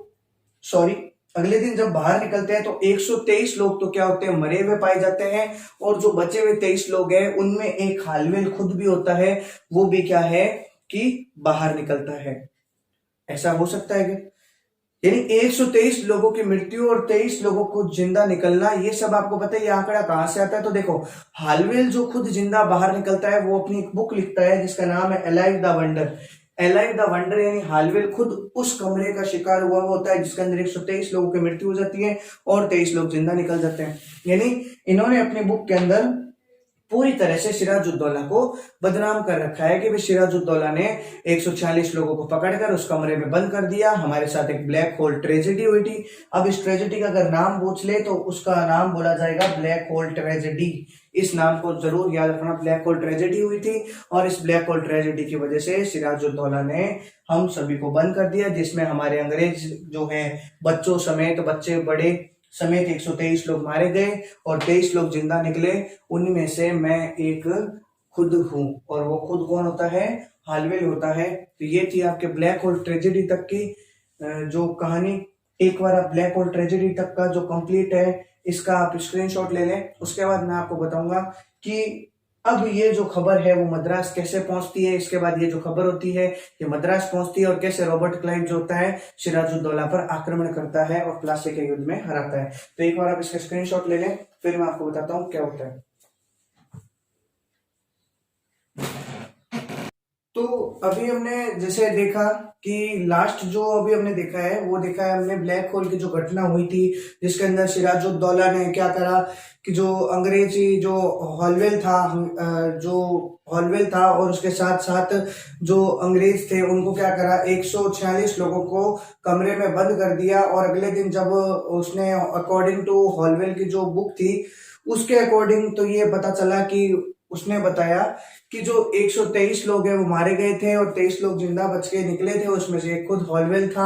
अगले दिन जब बाहर निकलते हैं तो 123 लोग तो क्या होते हैं, मरे हुए पाए जाते हैं, और जो बचे हुए 23 लोग हैं उनमें एक हालवेल खुद भी होता है, वो भी क्या है कि बाहर निकलता है। ऐसा हो सकता है कि यानी 123 लोगों की मृत्यु और 23 लोगों को जिंदा निकलना, ये सब आपको पता है ये आंकड़ा कहां से आता है। तो देखो हालवेल जो खुद जिंदा बाहर निकलता है, वो अपनी एक बुक लिखता है जिसका नाम है alive the wonder. Alive the wonder यानी हालवेल खुद उस कमरे का शिकार हुआ होता है जिसके अंदर 123 लोगों की मृत्यु हो जाती है और 23 लोग जिंदा निकल जाते हैं। यानी इन्होंने अपनी बुक के अंदर पूरी तरह से सिराजुद्दौला को बदनाम कर रखा है कि भाई सिराजुद्दौला ने 146 लोगों को पकड़कर उस कमरे में बंद कर दिया, हमारे साथ एक ब्लैक होल ट्रेजेडी हुई थी। अब इस ट्रेजेडी का अगर नाम पूछ ले तो उसका नाम बोला जाएगा ब्लैक होल ट्रेजेडी। इस नाम को जरूर याद रखना, ब्लैक होल ट्रेजेडी हुई थी, और इस ब्लैक होल ट्रेजेडी की वजह से सिराजुद्दौला ने हम सभी को बंद कर दिया, जिसमें हमारे अंग्रेज जो है बच्चों समेत, बच्चे बड़े समेत 123 लोग मारे गए और 23 लोग जिंदा निकले। उनमें से मैं एक खुद हूं, और वो खुद कौन होता है, हालवेल होता है। तो ये थी आपके ब्लैक होल ट्रेजेडी तक की जो कहानी। एक बार आप ब्लैक होल ट्रेजेडी तक का जो कंप्लीट है इसका आप स्क्रीनशॉट ले लें। उसके बाद मैं आपको बताऊंगा कि अब ये जो खबर है वो मद्रास कैसे पहुंचती है। इसके बाद ये जो खबर होती है ये मद्रास पहुंचती है, और कैसे रॉबर्ट क्लाइव जो होता है सिराजुद्दौला पर आक्रमण करता है और प्लासी के युद्ध में हराता है। तो एक बार आप इसका स्क्रीनशॉट ले लें, फिर मैं आपको बताता हूं क्या होता है। तो अभी हमने जैसे देखा कि लास्ट जो अभी हमने देखा है वो देखा है हमने ब्लैक होल की जो घटना हुई थी, जिसके अंदर सिराजुद्दौला ने क्या करा कि जो अंग्रेजी जो हॉलवेल था और उसके साथ साथ जो अंग्रेज थे उनको क्या करा, 146 लोगों को कमरे में बंद कर दिया। और अगले दिन जब उसने अकॉर्डिंग टू हॉलवेल की जो बुक थी उसके अकॉर्डिंग तो ये पता चला कि उसने बताया कि जो 123 लोग हैं वो मारे गए थे और 23 लोग जिंदा बच के निकले थे, उसमें से एक खुद हॉलवेल था।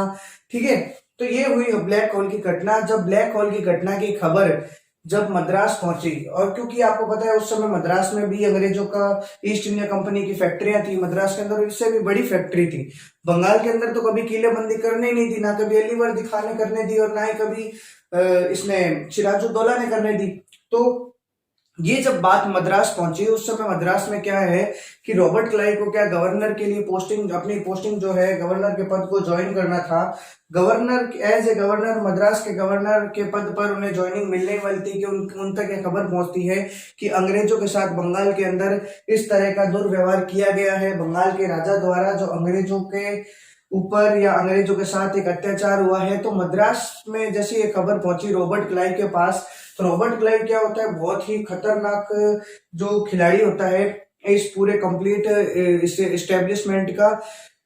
ठीक है, तो ये हुई ब्लैक होल की घटना। जब ब्लैक होल की घटना की खबर जब मद्रास पहुंची, और क्योंकि आपको पता है उस समय मद्रास में भी अंग्रेजों का ईस्ट इंडिया कंपनी की फैक्ट्रियां थी, मद्रास के अंदर इससे भी बड़ी फैक्ट्री थी। बंगाल के अंदर तो कभी किलेबंदी करने नहीं दी, ना कभी अली वर्दी खान ने करने दी और ना ही कभी इसने सिराजुद्दौला ने करने दी। तो ये जब बात मद्रास पहुंची, उस समय मद्रास में क्या है कि रॉबर्ट क्लाइव को क्या गवर्नर के लिए अपनी पोस्टिंग जो है गवर्नर के पद को ज्वाइन करना था। Governor as a governor, Madras के गवर्नर के पद पर उन्हें ज्वाइनिंग मिलने वाली थी कि उन तक ये खबर पहुंचती है कि अंग्रेजों के साथ बंगाल के अंदर इस तरह का दुर्व्यवहार किया गया है। बंगाल के राजा द्वारा जो अंग्रेजों के ऊपर या अंग्रेजों के साथ एक अत्याचार हुआ है। तो मद्रास में जैसे ये खबर पहुंची रॉबर्ट क्लाइव के पास, तो रॉबर्ट क्लाइव क्या होता है, बहुत ही खतरनाक जो खिलाड़ी होता है इस पूरे कंप्लीट एस्टेब्लिशमेंट का।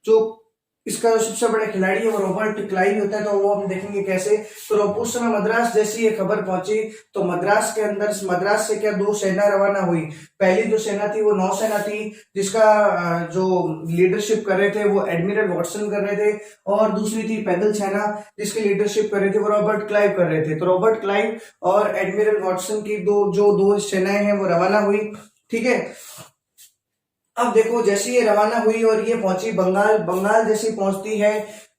जो इसका जो सबसे बड़ा खिलाड़ी है वो रॉबर्ट क्लाइव होता है। तो वो हम देखेंगे कैसे। तो उस समय मद्रास जैसी ये खबर पहुंची तो मद्रास के अंदर, मद्रास से क्या दो सेना रवाना हुई। पहली जो सेना थी वो नौसेना थी, जिसका जो लीडरशिप कर रहे थे वो एडमिरल वॉटसन कर रहे थे, और दूसरी थी पैदल सेना जिसकी लीडरशिप कर रहे थे वो रॉबर्ट क्लाइव कर रहे थे। तो रॉबर्ट क्लाइव और एडमिरल वॉटसन की दो सेनाएं हैं वो रवाना हुई। ठीक है, अब देखो जैसे ये रवाना हुई और ये पहुंची बंगाल जैसी पहुंचती है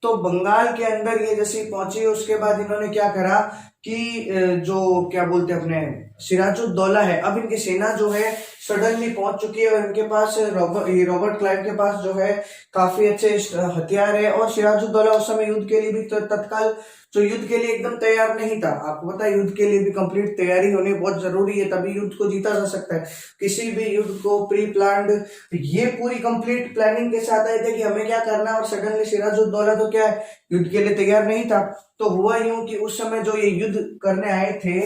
तो बंगाल के अंदर ये जैसे पहुंची, उसके बाद इन्होंने क्या करा कि जो क्या बोलते हैं अपने सिराजुद्दौला है, अब इनकी सेना जो है सडनली पहुंच चुकी है और इनके पास रॉबर्ट क्लाइव के पास जो है काफी अच्छे हथियार है। और सिराजुद्दौला उस समय युद्ध के लिए भी तत्काल जो युद्ध के लिए एकदम तैयार नहीं था। आपको पता है युद्ध के लिए भी कंप्लीट तैयारी होनी बहुत जरूरी है, तभी युद्ध को जीता जा सकता है। किसी भी युद्ध को प्री प्लान्ड, ये पूरी कंप्लीट प्लानिंग के साथ आए थे कि हमें क्या करना है, और सडनली सिराजुद्दौला तो क्या है युद्ध के लिए तैयार नहीं था। तो हुआ यूं कि उस समय जो ये युद्ध करने आए थे,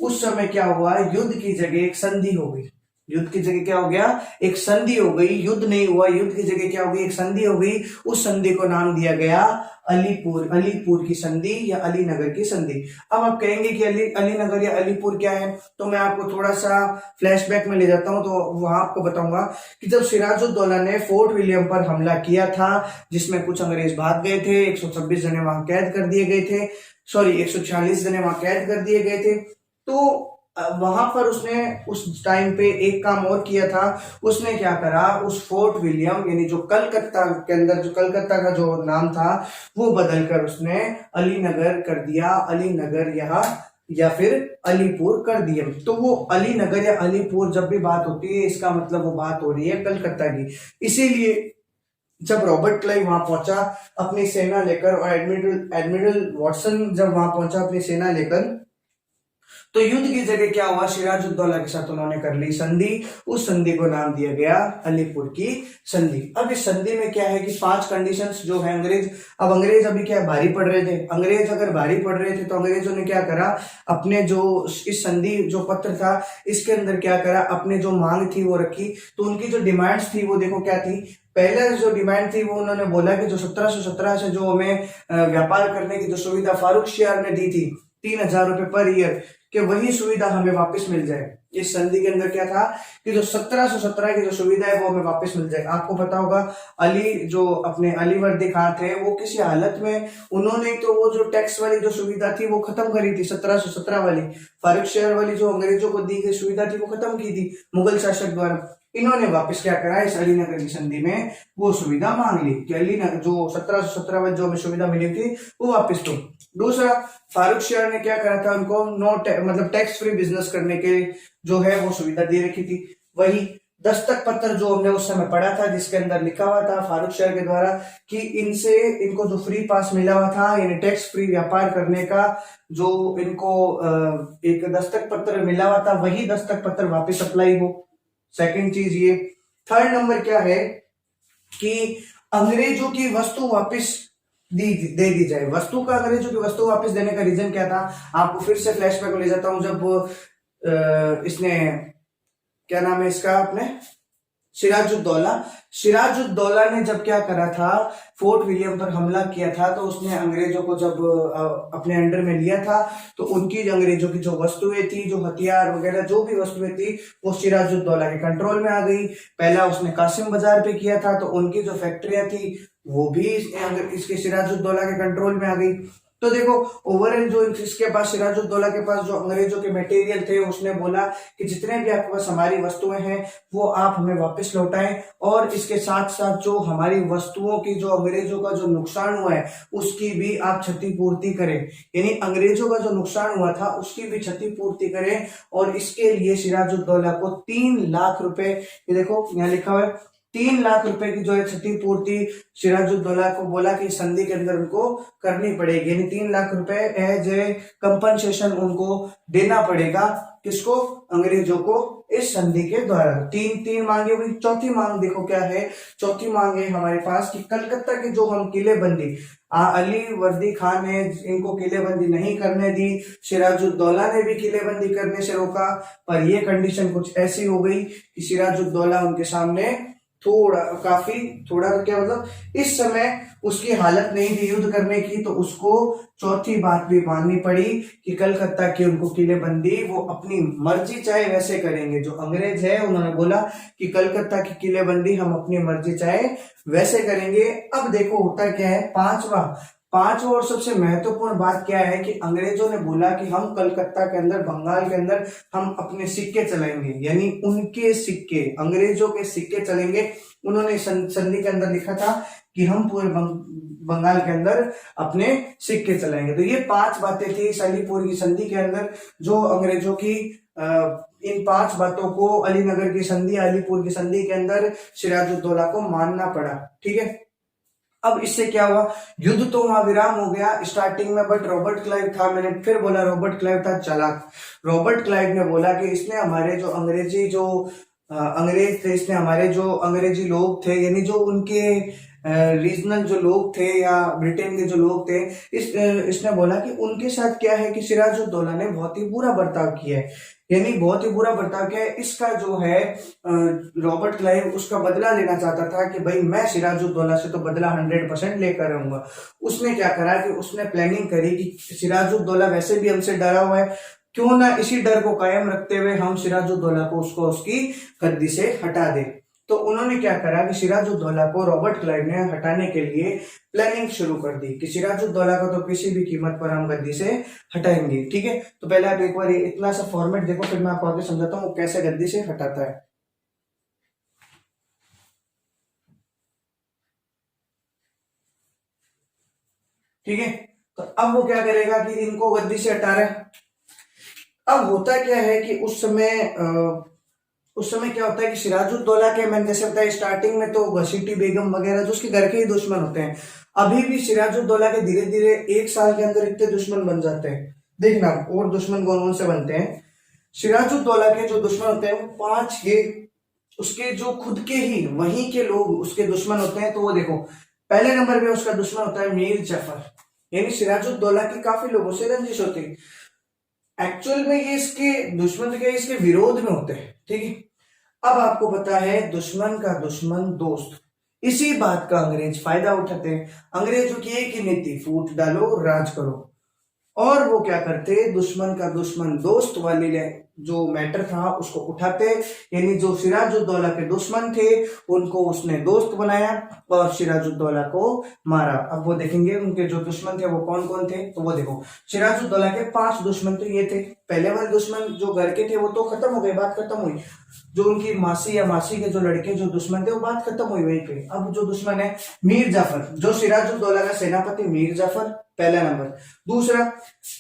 उस समय क्या हुआ, युद्ध की जगह एक संधि हो गई। युद्ध की जगह क्या हो गया, एक संधि हो गई। युद्ध नहीं हुआ, युद्ध की जगह क्या हो गई, एक संधि हो गई। उस संधि को नाम दिया गया अलीपुर की संधि या अलीनगर की संधि। अब आप कहेंगे कि अलीनगर या अलीपुर क्या है, तो मैं आपको थोड़ा सा फ्लैशबैक में ले जाता हूं। तो वहां आपको बताऊंगा कि जब सिराजुद्दौला ने फोर्ट विलियम पर हमला किया था, जिसमें कुछ अंग्रेज भाग गए थे, 126 जने वहां कैद कर दिए गए थे, 146 जने वहां कैद कर दिए गए थे। तो वहां पर उसने उस टाइम पे एक काम और किया था। उसने क्या करा, उस फोर्ट विलियम यानी जो कलकत्ता के अंदर, जो कलकत्ता का जो नाम था वो बदलकर उसने अलीनगर कर दिया। अलीनगर या फिर अलीपुर कर दिया। तो वो अलीनगर या अलीपुर जब भी बात होती है, इसका मतलब वो बात हो रही है कलकत्ता की। इसीलिए जब रॉबर्ट क्लाइव वहां पहुंचा अपनी सेना लेकर, और एडमिरल वाटसन जब वहां पहुंचा अपनी सेना लेकर, तो युद्ध की जगह क्या हुआ, सिराजुद्दौला के साथ उन्होंने कर ली संधि। उस संधि को नाम दिया गया अलीपुर की संधि। अब इस संधि में क्या है कि 5 कंडीशंस जो है अंग्रेज अभी क्या भारी पड़ रहे थे। अंग्रेज अगर भारी पड़ रहे थे तो अंग्रेजों ने क्या करा, अपने जो इस संधि जो पत्र था इसके अंदर क्या करा, अपने जो मांग थी वो रखी। तो उनकी जो डिमांड्स थी वो देखो क्या थी। पहले जो डिमांड थी वो उन्होंने बोला कि जो 1717 से जो हमें व्यापार करने की जो सुविधा फारूक शियार ने दी थी 3000 रुपए पर ईयर, कि वही सुविधा हमें वापस मिल जाए। इस संधि के अंदर क्या था कि जो 1717 की जो सुविधा है वो हमें वापस मिल जाए। आपको पता होगा अली जो अपने अलीवर्दी खान थे, वो किसी हालत में उन्होंने तो वो जो टैक्स वाली जो सुविधा थी वो खत्म करी थी, 1717 वाली फारूक शहर वाली जो अंग्रेजों को दी गई सुविधा थी वो खत्म की थी मुगल शासक द्वारा। इन्होंने वापस क्या करा, इस अलीनगर की संधि में वो सुविधा मांग ली कि अलीनगर जो 1717 में जो हमें सुविधा मिली थी वो वापस दो। दूसरा, फारूक शहर ने क्या करा था, उनको मतलब टैक्स फ्री बिजनेस करने के जो है वो सुविधा दे रखी थी। वही दस्तक पत्र जो हमने उस समय पढ़ा था, जिसके अंदर लिखा हुआ था फारूक शहर के द्वारा कि इनको जो फ्री पास मिला हुआ था, यानी टैक्स फ्री व्यापार करने का जो इनको एक दस्तक पत्र मिला हुआ था, वही दस्तक पत्र वापस अप्लाई हो। सेकंड चीज ये। थर्ड नंबर क्या है कि अंग्रेजों की वस्तु वापस दे दी जाए। वस्तु का, अंग्रेजों की वस्तु वापस देने का रीजन क्या था, आपको फिर से फ्लैशबैक में ले जाता हूं। जब इसने क्या नाम है इसका, अपने सिराजुद्दौला ने जब क्या करा था, फोर्ट विलियम पर हमला किया था, तो उसने अंग्रेजों को जब अपने अंडर में लिया था, तो उनकी अंग्रेजों की जो वस्तुएं थी, जो हथियार वगैरह जो भी वस्तुएं थी, वो सिराजुद्दौला के कंट्रोल में आ गई। पहला उसने कासिम बाजार पे किया था, तो उनकी जो फैक्ट्रियां थी वो भी इसके सिराजुद्दौला के कंट्रोल में आ गई। तो देखो ओवरऑल जो इसके पास सिराजुद्दौला के पास जो अंग्रेजों के मटेरियल थे, उसने बोला कि जितने भी आपके पास हमारी वस्तुएं हैं वो आप हमें वापस लौटाएं, और इसके साथ साथ जो हमारी वस्तुओं की जो अंग्रेजों का जो नुकसान हुआ है उसकी भी आप क्षतिपूर्ति करें। यानी अंग्रेजों का जो नुकसान हुआ था उसकी भी क्षतिपूर्ति करें। और इसके लिए सिराजुद्दौला को 3 लाख रुपए, ये देखो यहाँ लिखा हुआ है 3 लाख रुपए की जो है क्षतिपूर्ति सिराजुद्दौला को बोला कि संधि के अंदर उनको करनी पड़ेगी। यानी 3 लाख रुपए एज ए कंपनसेशन उनको देना पड़ेगा। किसको, अंग्रेजों को, इस संधि के द्वारा। तीन मांगे हुई। चौथी मांग देखो क्या है, चौथी मांग है हमारे पास कि कलकत्ता के जो हम किलेबंदी, अली वर्दी खान ने इनको किलेबंदी नहीं करने दी, सिराजुद्दौला ने भी किलेबंदी करने से रोका, पर यह कंडीशन कुछ ऐसी हो गई कि सिराजुद्दौला उनके सामने थोड़ा क्या मतलब इस समय उसकी हालत नहीं थी युद्ध करने की, तो उसको चौथी बात भी माननी पड़ी कि कलकत्ता की उनको किलेबंदी वो अपनी मर्जी चाहे वैसे करेंगे। जो अंग्रेज है उन्होंने बोला कि कलकत्ता की किलेबंदी हम अपनी मर्जी चाहे वैसे करेंगे। अब देखो होता क्या है, पांचवा और सबसे महत्वपूर्ण बात क्या है कि अंग्रेजों ने बोला कि हम कलकत्ता के अंदर, बंगाल के अंदर हम अपने सिक्के चलाएंगे, यानी उनके सिक्के, अंग्रेजों के सिक्के चलेंगे। उन्होंने संधि के अंदर लिखा था कि हम पूरे बंगाल के अंदर अपने सिक्के चलाएंगे। तो ये 5 बातें थी इस अलीपुर की संधि के अंदर, जो अंग्रेजों की इन 5 बातों को अलीनगर की संधि, अलीपुर की संधि के अंदर सिराजुद्दौला को मानना पड़ा। ठीक है, अब इससे क्या हुआ, युद्ध तो वहां विराम हो गया स्टार्टिंग में, बट रॉबर्ट क्लाइव था, मैंने फिर बोला रॉबर्ट क्लाइव था चालाक। रॉबर्ट क्लाइव ने बोला कि इसने हमारे जो अंग्रेजी जो अंग्रेज थे, इसने हमारे जो अंग्रेजी लोग थे, यानी जो उनके रीजनल जो लोग थे या ब्रिटेन के जो लोग थे, इसने बोला कि उनके साथ क्या है कि सिराजुद्दौला ने बहुत ही बुरा बर्ताव किया है, यानी बहुत ही बुरा बर्ताव किया है। इसका जो है रॉबर्ट क्लाइव उसका बदला लेना चाहता था कि भाई मैं सिराजुद्दौला से तो बदला 100% लेकर रहूंगा। उसने क्या करा कि उसने प्लानिंग करी कि सिराजुद्दौला वैसे भी हमसे डरा हुआ है, क्यों ना इसी डर को कायम रखते हुए हम सिराजुद्दौला को उसको उसकी गद्दी से हटा दे। तो उन्होंने क्या करा कि सिराजुद्दौला को रॉबर्ट क्लाइव ने हटाने के लिए प्लानिंग शुरू कर दी कि सिराजुद्दौला को तो किसी भी कीमत पर हम गद्दी से हटाएंगे। ठीक है, तो पहले आप एक बार इतना सा फॉर्मेट देखो, फिर मैं आपको आगे समझाता हूँ कैसे गद्दी से हटाता है। ठीक है, तो अब वो क्या करेगा कि इनको गद्दी से हटा रहा है। अब होता क्या है कि उस समय क्या होता है कि सिराजुद्दौला के, मैंने जैसे बताया स्टार्टिंग में तो घसीटी बेगम वगैरह जो उसके घर के ही दुश्मन होते हैं। अभी भी सिराजुद्दौला के धीरे धीरे 1 साल के अंदर इतने दुश्मन बन जाते हैं, देखना और दुश्मन कौन कौन से बनते हैं। सिराजुद्दौला के जो दुश्मन होते हैं वो 5 के, उसके जो खुद के ही वहीं के लोग उसके दुश्मन होते हैं। तो वो देखो, पहले नंबर पे उसका दुश्मन होता है मीर जाफर, यानी सिराजुद्दौला की काफी लोगों से रंजिश होती है। एक्चुअल में ये इसके दुश्मन के इसके विरोध में होते हैं। ठीक है, अब आपको पता है दुश्मन का दुश्मन दोस्त, इसी बात का अंग्रेज फायदा उठाते हैं। अंग्रेजों की एक ही नीति, फूट डालो राज करो, और वो क्या करते, दुश्मन का दुश्मन दोस्त वाली जो मैटर था उसको उठाते, यानी जो सिराजुद्दौला के दुश्मन थे उनको उसने दोस्त बनाया और सिराजुद्दौला को मारा। अब वो देखेंगे उनके जो दुश्मन थे वो कौन कौन थे। तो वो देखो, सिराजुद्दौला के 5 दुश्मन तो ये थे। पहले वाले दुश्मन जो घर के थे वो तो खत्म हो गए, बात खत्म हुई। जो उनकी मासी या मासी के जो लड़के जो दुश्मन थे वो बात खत्म हुई वहीं पे। अब जो दुश्मन है मीर जाफर, जो सिराजुद्दौला का सेनापति मीर जाफर पहला नंबर। दूसरा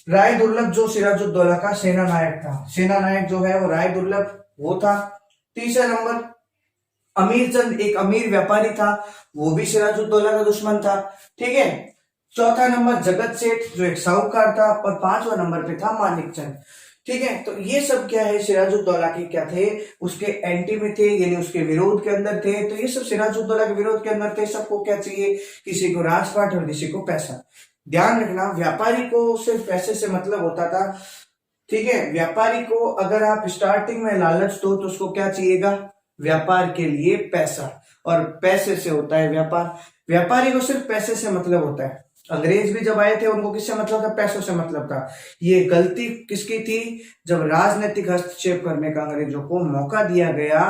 राय दुर्लभ, जो सिराजुद्दौला का सेना नायक था, सेना नायक जो है वो राय दुर्लभ वो था। तीसरा नंबर अमीर चंद, एक अमीर व्यापारी था, वो भी सिराजुद्दौला का दुश्मन था। ठीक है, चौथा नंबर जगत सेठ जो एक साहूकार था, और 5वां नंबर पे था मानिक चंद। ठीक है, तो ये सब क्या है सिराजुद्दौला के क्या थे, उसके एंटी में थे, यानी उसके विरोध के अंदर थे। तो ये सब सिराजुद्दौला के विरोध के अंदर थे। सबको क्या चाहिए, किसी को राजपाट और किसी को पैसा। ध्यान रखना, व्यापारी को सिर्फ पैसे से मतलब होता था। ठीक है, व्यापारी को अगर आप स्टार्टिंग में लालच दो तो उसको क्या चाहिएगा, व्यापार के लिए पैसा, और पैसे से होता है व्यापार। व्यापारी को सिर्फ पैसे से मतलब होता है। अंग्रेज भी जब आए थे उनको किससे मतलब था, पैसों से मतलब था। ये गलती किसकी थी, जब राजनीतिक हस्तक्षेप करने का अंग्रेजों को मौका दिया गया,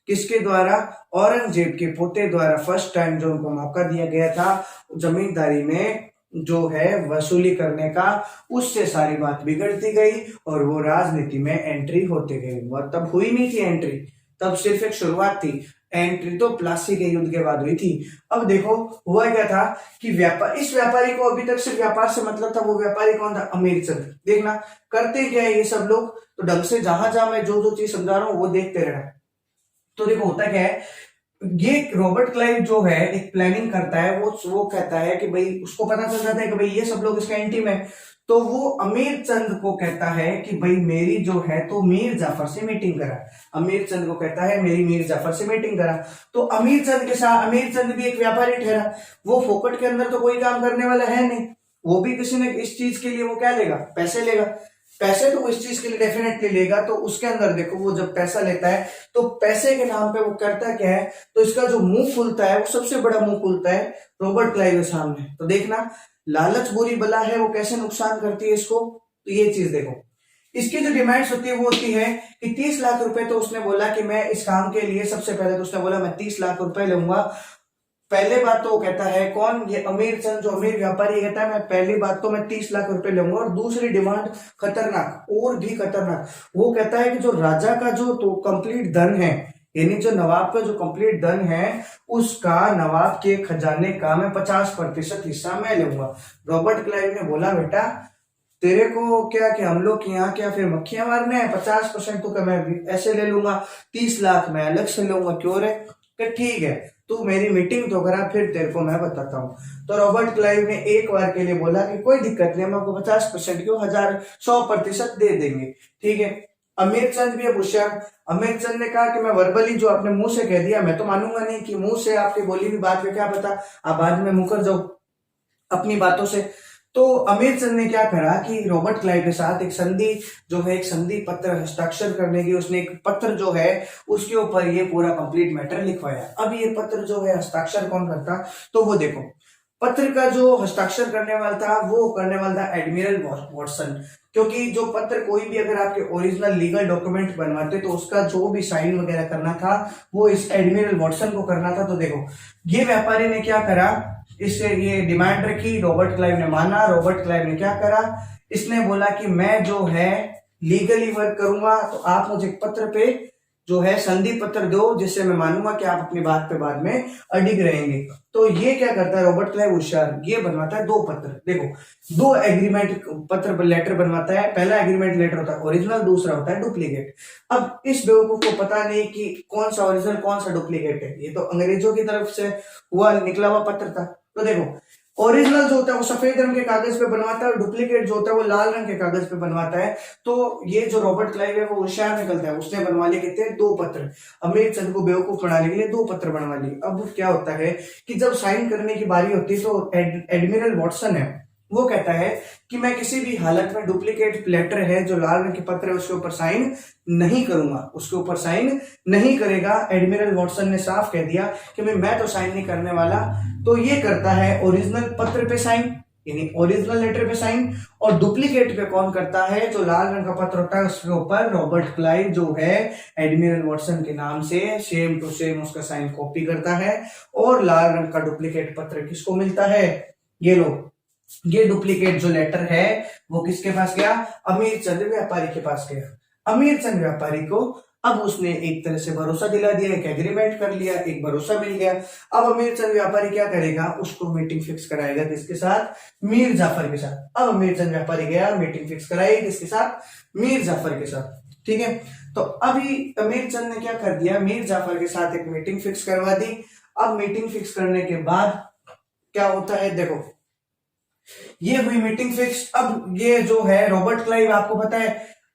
किसके द्वारा, औरंगजेब के पोते द्वारा फर्स्ट टाइम जो उनको मौका दिया गया था जमींदारी में जो है वसूली करने का, उससे सारी बात बिगड़ती गई और वो राजनीति में एंट्री होते गई। वह तब हुई नहीं थी एंट्री, तब सिर्फ एक शुरुआत थी। एंट्री तो प्लासी के युद्ध के बाद हुई थी। अब देखो हुआ क्या था कि इस व्यापारी को अभी तक सिर्फ व्यापार से मतलब था। वो व्यापारी कौन था, अमीर चंद। देखना करते क्या है ये सब लोग, तो ढंग से जहां जहां मैं जो जो चीज समझा रहा हूँ वो देखते रहना। तो देखो होता क्या है, ये रॉबर्ट क्लाइव जो है एक प्लानिंग करता है, वो कहता है कि भाई उसको पता चल जाता है कि भाई ये सब लोग इसका एंटी में, तो वो अमीर चंद को कहता है कि भाई मेरी जो है तो मीर जाफर से मीटिंग करा। अमीर चंद को कहता है मेरी मीर जाफर से मीटिंग करा। तो अमीर चंद के साथ, अमीर चंद भी एक व्यापारी ठहरा, वो फोकट के अंदर तो कोई काम करने वाला है नहीं, वो भी किसी ने इस चीज के लिए वो क्या लेगा, पैसे लेगा। पैसे तो वो इस चीज के लिए डेफिनेटली लेगा। तो उसके अंदर देखो वो जब पैसा लेता है तो पैसे के नाम पे वो करता क्या है, तो इसका जो मुंह खुलता है वो सबसे बड़ा मुंह खुलता है रॉबर्ट क्लाइव के सामने। तो देखना लालच बुरी बला है, वो कैसे नुकसान करती है इसको। तो ये चीज देखो, इसकी जो डिमांड्स होती है वो होती है कि 30 लाख रुपए। तो उसने बोला कि मैं इस काम के लिए, सबसे पहले तो उसने बोला मैं 30 लाख रुपए लूंगा। पहले बात तो वो कहता है कौन, ये अमीर चंद जो अमीर व्यापारी कहता है मैं पहली बात तो मैं 30 लाख रुपए लूंगा। और दूसरी डिमांड खतरनाक, और भी खतरनाक, वो कहता है कि जो राजा का जो तो कंप्लीट धन है, यानी जो नवाब का जो कंप्लीट धन है उसका नवाब के खजाने का मैं 50% हिस्सा मैं लूंगा। रॉबर्ट क्लाइव ने बोला बेटा तेरे को क्या कि हम लोग यहाँ क्या फिर मक्खियां मारने हैं, 50% तो क्या मैं ऐसे ले लूंगा, 30 लाख मैं अलग से लूंगा, क्यों रे? कि ठीक है तू मेरी मीटिंग तो करा फिर तेरे को मैं बताता हूँ। तो रॉबर्ट क्लाइव ने एक बार के लिए बोला कि कोई दिक्कत नहीं, हम आपको 50% क्यों 100% दे देंगे, ठीक है। अमीर चंद भी अब होशियार, अमीर चंद ने कहा कि मैं वर्बली जो आपने मुंह से कह दिया मैं तो मानूंगा नहीं, कि मुंह से आपकी बोली हुई बात में क्या पता आप बाद में मुकर जाओ अपनी बातों से। तो अमीर चंद ने क्या करा कि रॉबर्ट क्लाइव के साथ एक संधि जो है, एक संधि पत्र हस्ताक्षर करने की उसने एक पत्र जो है उसके ऊपर ये पूरा कंप्लीट मैटर लिखवाया। अब ये पत्र जो है हस्ताक्षर कौन करता, तो वो देखो पत्र का जो हस्ताक्षर करने वाला था वो करने वाला था एडमिरल वॉटसन, क्योंकि जो पत्र कोई भी अगर आपके ओरिजिनल लीगल डॉक्यूमेंट बनवाते तो उसका जो भी साइन वगैरह करना था वो इस एडमिरल वॉटसन को करना था। तो देखो ये व्यापारी ने क्या करा, इससे ये डिमांड रखी, रॉबर्ट क्लाइव ने माना। रॉबर्ट क्लाइव ने क्या करा, इसने बोला कि मैं जो है लीगली वर्क करूंगा, तो आप मुझे एक पत्र पे जो है संधि पत्र दो जिससे मैं मानूंगा कि आप अपनी बात पे बाद में अडिग रहेंगे। तो ये क्या करता है रॉबर्ट क्लाइव होशियार, ये बनवाता है 2 पत्र। देखो 2 एग्रीमेंट पत्र लेटर बनवाता है, पहला एग्रीमेंट लेटर होता है ओरिजिनल, दूसरा होता है डुप्लीकेट। अब इस बेवकूफ को पता नहीं कि कौन सा ओरिजिनल कौन सा डुप्लीकेट है, ये तो अंग्रेजों की तरफ से हुआ निकला हुआ पत्र था। तो देखो ओरिजिनल जो होता है वो सफेद रंग के कागज पे बनवाता है और डुप्लीकेट जो होता है वो लाल रंग के कागज पे बनवाता है। तो ये जो रॉबर्ट क्लाइव है वो होशियार निकलता है, उसने बनवा लिए कितने 2 पत्र, अमीर चंद को बेवकूफ बनाने के लिए 2 पत्र बनवा लिए। अब क्या होता है कि जब साइन करने की बारी होती है तो एडमिरल वॉटसन है वो कहता है कि मैं किसी भी हालत में डुप्लीकेट लेटर है जो लाल रंग के पत्र है उसके ऊपर साइन नहीं करूंगा, उसके ऊपर साइन नहीं करेगा। एडमिरल वॉटसन ने साफ कह दिया कि मैं तो साइन नहीं करने वाला। तो ये करता है ओरिजिनल पत्र पे साइन, यानी ओरिजिनल लेटर पे साइन, और डुप्लीकेट पे कौन करता है, जो लाल रंग का पत्र होता है उसके ऊपर रॉबर्ट क्लाइव जो है एडमिरल वॉटसन के नाम से सेम टू सेम उसका साइन कॉपी करता है। और लाल रंग का डुप्लीकेट पत्र किसको मिलता है, ये लो ये डुप्लीकेट जो लेटर है वो किसके पास गया, अमीर चंद व्यापारी के पास गया। अमीर चंद व्यापारी को अब उसने एक तरह से भरोसा दिला दिया, एक एग्रीमेंट कर लिया, एक भरोसा मिल गया। अब अमीर चंद व्यापारी क्या करेगा, उसको मीटिंग फिक्स कराएगा किसके साथ, मीर जाफर के साथ। अब अमीर चंद व्यापारी गया मीटिंग फिक्स कराई किसके साथ, मीर जाफर के साथ, ठीक है। तो अभी अमीर चंद ने क्या कर दिया, मीर जाफर के साथ एक मीटिंग फिक्स करवा दी। अब मीटिंग फिक्स करने के बाद क्या होता है, देखो ये हुई मीटिंग फिक्स। अब ये जो है रॉबर्ट क्लाइव आपको पता है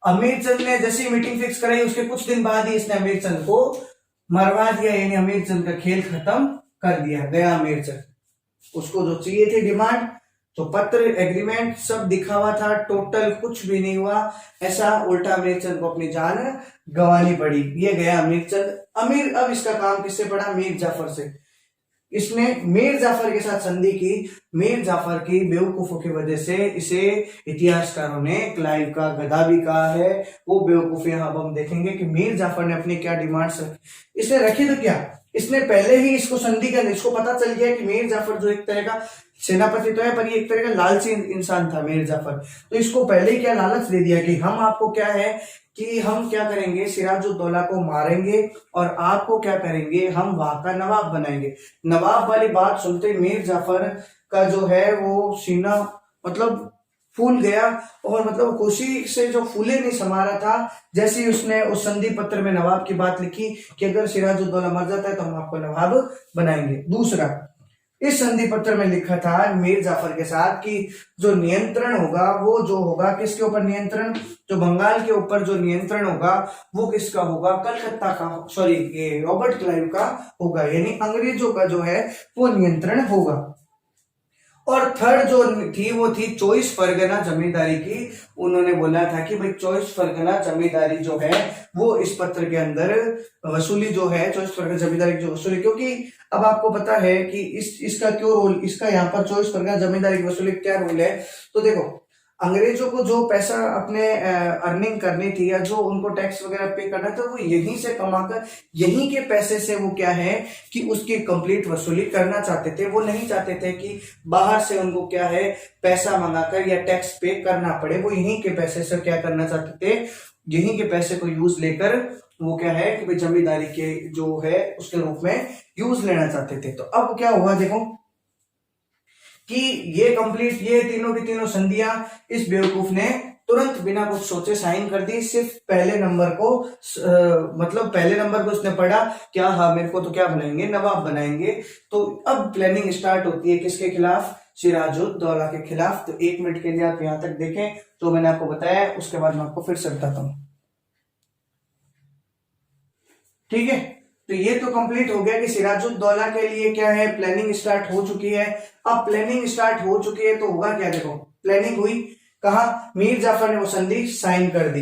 अमीर चंद ने जैसी मीटिंग फिक्स कराई उसके कुछ दिन बाद ही इसने अमीर चंद को मरवा दिया, यानी अमीर चंद का खेल खत्म कर दिया। गया अमीर चंद, उसको जो चाहिए थी डिमांड, तो पत्र एग्रीमेंट सब दिखा हुआ था, टोटल कुछ भी नहीं हुआ, ऐसा उल्टा अमीर चंद को अपनी जान गंवानी पड़ी। ये गया अमीर चंद। अमीर अब इसका काम किससे पड़ा, मीर जाफर से। इसने मीर जाफर के साथ संधि की, मीर जाफर की बेवकूफों की वजह से इसे इतिहासकारों ने क्लाइव का गधा भी कहा है। वो बेवकूफी अब हम देखेंगे कि मीर जाफर ने अपनी क्या डिमांड्स रखी। इसने रखी तो क्या, इसने पहले ही इसको संधि का, इसको पता चल गया कि मीर जाफर जो एक तरह का सेनापति तो है पर ये एक तरह का लालची इंसान था मीर जाफर। तो इसको पहले ही क्या लालच दे दिया कि हम आपको क्या है कि हम क्या करेंगे, सिराजुद्दौला को मारेंगे और आपको क्या करेंगे, हम वहां का नवाब बनाएंगे। नवाब वाली बात सुनते मीर जाफर का जो है वो सीना मतलब फूल गया, और मतलब खुशी से जो फूले नहीं समा रहा था। जैसे ही उसने उस संधि पत्र में नवाब की बात लिखी कि अगर सिराजुद्दौला मर जाता है तो हम आपको नवाब बनाएंगे। दूसरा, इस संधि पत्र में लिखा था मीर जाफर के साथ कि जो नियंत्रण होगा वो जो होगा किसके ऊपर, नियंत्रण जो बंगाल के ऊपर जो नियंत्रण होगा वो किसका होगा, कलकत्ता का, सॉरी ये रॉबर्ट क्लाइव का होगा, यानी अंग्रेजों का जो है वो नियंत्रण होगा। और थर्ड जो थी वो थी चौबीस परगना जमींदारी की। उन्होंने बोला था कि भाई 24 परगना जमींदारी जो है वो इस पत्र के अंदर वसूली जो है 24 परगना जमींदारी की जो वसूली, क्योंकि अब आपको पता है कि इसका क्यों रोल, इसका यहाँ पर 24 परगना जमींदारी की वसूली क्या रोल है। तो देखो अंग्रेजों को जो पैसा अपने अर्निंग करनी थी या जो उनको टैक्स वगैरह पे करना था वो यहीं से कमाकर यहीं के पैसे से वो क्या है कि उसकी कंप्लीट वसूली करना चाहते थे। वो नहीं चाहते थे कि बाहर से उनको क्या है पैसा मंगाकर या टैक्स पे करना पड़े। वो यहीं के पैसे से क्या करना चाहते थे, यहीं के पैसे को यूज लेकर वो क्या है कि भाई जमींदारी के जो है उसके रूप में यूज लेना चाहते थे। तो अब क्या हुआ देखो कि ये कंप्लीट, ये तीनों की तीनों संधियां इस बेवकूफ ने तुरंत बिना कुछ सोचे साइन कर दी। सिर्फ पहले नंबर को मतलब पहले नंबर को उसने पढ़ा, क्या हाँ मेरे को तो क्या बनाएंगे, नवाब बनाएंगे। तो अब प्लानिंग स्टार्ट होती है किसके खिलाफ, सिराजुद्दौला के खिलाफ। तो 1 मिनट के लिए आप यहां तक देखें जो मैंने आपको बताया, उसके बाद मैं आपको फिर से बताता हूं, ठीक है। तो ये तो कंप्लीट हो गया कि सिराजुद्दौला के लिए क्या है, प्लानिंग स्टार्ट हो चुकी है। अब प्लानिंग स्टार्ट हो चुकी है तो होगा क्या, देखो प्लानिंग हुई कहा, मीर जाफर ने वो संधि साइन कर दी।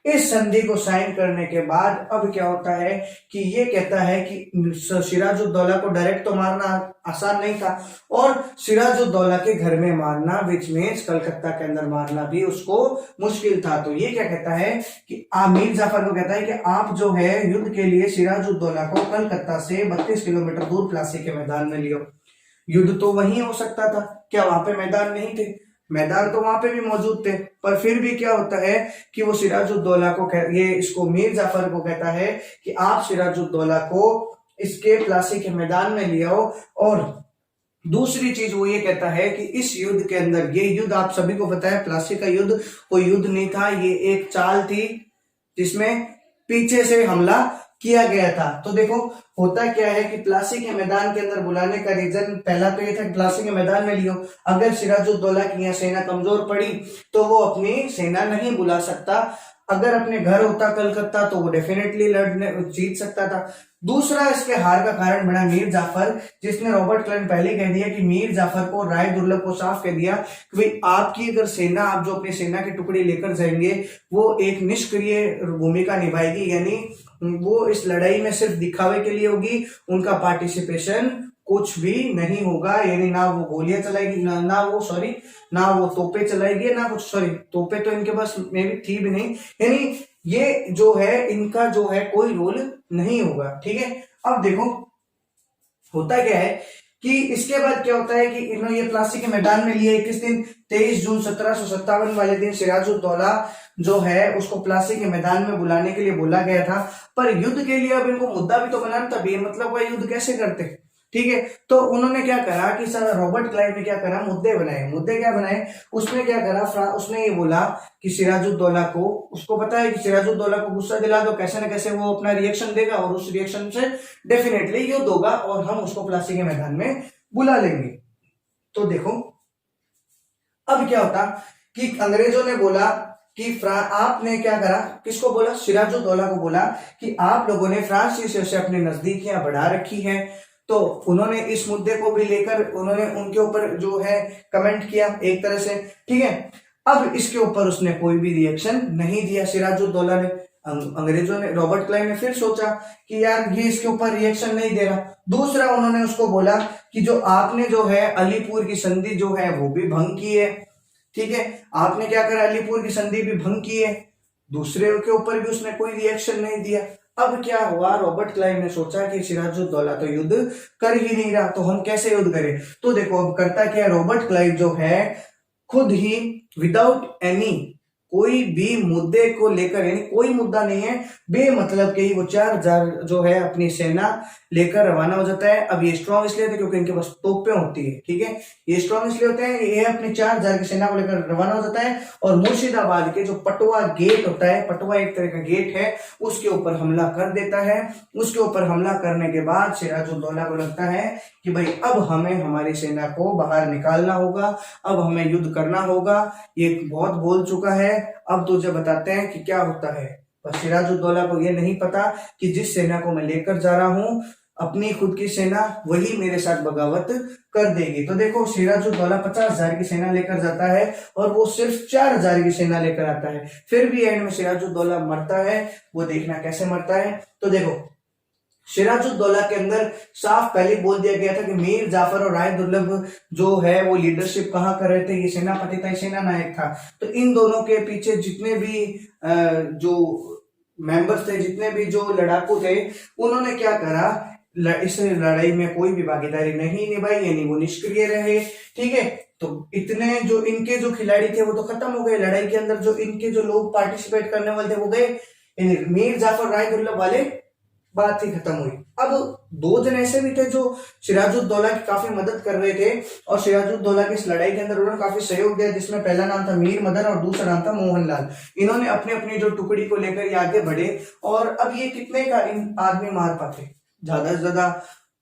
इस संधि को साइन करने के बाद अब क्या होता है कि ये कहता है कि सिराजुद्दौला को डायरेक्ट तो मारना आसान नहीं था, और सिराजुद्दौला के घर में मारना विच मीन्स कलकत्ता के अंदर मारना भी उसको मुश्किल था। तो ये क्या कहता है कि मीर जाफर को कहता है कि आप जो है युद्ध के लिए सिराजुद्दौला को कलकत्ता से 32 किलोमीटर दूर प्लासी के मैदान में लियो। युद्ध तो वहीं हो सकता था, क्या वहां पे मैदान नहीं थे, मैदान तो वहां पे भी मौजूद थे। पर फिर भी क्या होता है कि वो सिराजुद्दौला को ये इसको मीर जाफर को कहता है कि आप सिराजुद्दौला को इसके प्लासी के मैदान में ले आओ। और दूसरी चीज वो ये कहता है कि इस युद्ध के अंदर, ये युद्ध आप सभी को पता है प्लासी का युद्ध कोई युद्ध नहीं था, ये एक चाल थी जिसमें पीछे से हमला किया गया था। तो देखो होता क्या है कि प्लासी के मैदान के अंदर बुलाने का रीजन पहला तो ये था कि प्लासी के मैदान में लियो। अगर सिराजुद्दौला की यहाँ सेना कमजोर पड़ी तो वो अपनी सेना नहीं बुला सकता। अगर अपने घर होता कलकत्ता तो वो डेफिनेटली लड़ने जीत सकता था। दूसरा इसके हार का कारण बना मीर जाफर, जिसने रॉबर्ट क्लाइव पहले कह दिया कि मीर जाफर को, राय दुर्लभ को साफ कह दिया कि भाई आपकी अगर सेना, आप जो अपनी सेना की टुकड़ी लेकर जाएंगे वो एक निष्क्रिय भूमिका निभाएगी, यानी वो इस लड़ाई में सिर्फ दिखावे के लिए होगी, उनका पार्टिसिपेशन कुछ भी नहीं होगा। यानी ना वो गोलियां चलाएगी, ना वो तोपे चलाएगी, ना कुछ, तोपे तो इनके पास में भी थी भी नहीं, यानी ये जो है इनका जो है कोई रोल नहीं होगा, ठीक है। अब देखो होता क्या है कि इसके बाद क्या होता है कि इन्होंने ये प्लासी के मैदान में लिए 21 दिन 23 जून 1757 वाले दिन सिराजुद्दौला जो है उसको प्लासी के मैदान में बुलाने के लिए बोला गया था। पर युद्ध के लिए अब इनको मुद्दा भी तो बनाना था, बेमतलब वह युद्ध कैसे करते, ठीक है। तो उन्होंने क्या करा कि सर रॉबर्ट क्लाइव ने क्या करा, मुद्दे बनाए। मुद्दे क्या बनाए, उसने क्या करा, उसने ये बोला कि सिराजुद्दौला को, उसको पता है कि सिराजुद्दौला को गुस्सा दिला दो, कैसे न कैसे वो अपना रिएक्शन देगा और उस रिएक्शन से डेफिनेटली युद्ध होगा और हम उसको प्लासी के मैदान में बुला लेंगे। तो देखो अब क्या होता कि अंग्रेजों ने बोला कि आपने क्या करा, किसको बोला, सिराजुद्दौला को बोला कि आप लोगों ने फ्रांसीसियों से अपनी नजदीकियां बढ़ा रखी हैं। तो उन्होंने इस मुद्दे को भी लेकर उन्होंने उनके ऊपर जो है कमेंट किया एक तरह से, ठीक है। अब इसके ऊपर उसने कोई भी रिएक्शन नहीं दिया सिराजुद्दौला ने। अंग्रेजों ने, रॉबर्ट क्लाइव ने फिर सोचा कि यार ये इसके ऊपर रिएक्शन नहीं दे रहा। दूसरा उन्होंने उसको बोला कि जो आपने जो है अलीपुर की संधि जो है वो भी भंग की है, ठीक है, आपने क्या करा, अलीपुर की संधि भी भंग की है। दूसरे के ऊपर भी उसने कोई रिएक्शन नहीं दिया। अब क्या हुआ, रॉबर्ट क्लाइव ने सोचा कि सिराजुद्दौला तो युद्ध कर ही नहीं रहा, तो हम कैसे युद्ध करें। तो देखो अब करता क्या, रॉबर्ट क्लाइव जो है खुद ही विदाउट एनी कोई भी मुद्दे को लेकर, यानी कोई मुद्दा नहीं है, बेमतलब के ही वो 4000 जो है अपनी सेना लेकर रवाना हो जाता है। अब ये स्ट्रॉन्ग इसलिए होते हैं क्योंकि इनके पास तोपें होती है, ठीक है, ये स्ट्रॉन्ग इसलिए होते हैं, ये अपनी 4000 की सेना को लेकर रवाना हो जाता है और मुर्शिदाबाद के जो पटवा गेट होता है, पटवा एक तरह का गेट है, उसके ऊपर हमला कर देता है। उसके ऊपर हमला करने के बाद सिराजुद्दौला को लगता है कि भाई अब हमें हमारी सेना को बाहर निकालना होगा, अब हमें युद्ध करना होगा, ये बहुत बोल चुका है, अब तुझे बताते हैं कि क्या होता है। पर सिराजुद्दौला को यह नहीं पता कि जिस सेना को मैं लेकर जा रहा हूं, अपनी खुद की सेना, वही मेरे साथ बगावत कर देगी। तो देखो सिराजुद्दौला 50,000 की सेना लेकर जाता है और वो सिर्फ 4,000 की सेना लेकर आता है। फिर भी एंड में सिराजुद्दौला मरता है। वो देखना कैसे मरता है। तो देखो सिराजुद्दौला के अंदर साफ पहले बोल दिया गया था कि मीर जाफर और राय दुर्लभ जो है वो लीडरशिप कहाँ कर रहे थे, ये सेनापति था, सेना नायक था। तो इन दोनों के पीछे जितने भी जो मेंबर्स थे, जितने भी जो लड़ाकू थे, उन्होंने क्या करा, इस लड़ाई में कोई भी भागीदारी नहीं निभाई, यानी वो निष्क्रिय रहे, ठीक है। तो इतने जो इनके जो खिलाड़ी थे वो तो खत्म हो गए लड़ाई के अंदर, जो इनके जो लोग पार्टिसिपेट करने वाले थे वो गए। यानी मीर जाफर राय दुर्लभ वाले बात ही खत्म हुई। अब दो जन ऐसे भी थे जो सिराजुद्दौला की काफी मदद कर रहे थे और सिराजुद्दौला की इस लड़ाई के अंदर उन्होंने काफी सहयोग दिया, जिसमें पहला नाम था मीर मदन और दूसरा नाम था मोहनलाल। इन्होंने अपनी अपनी जो टुकड़ी को लेकर ये आगे बढ़े और अब ये कितने का इन आदमी मार पाते, ज्यादा से ज्यादा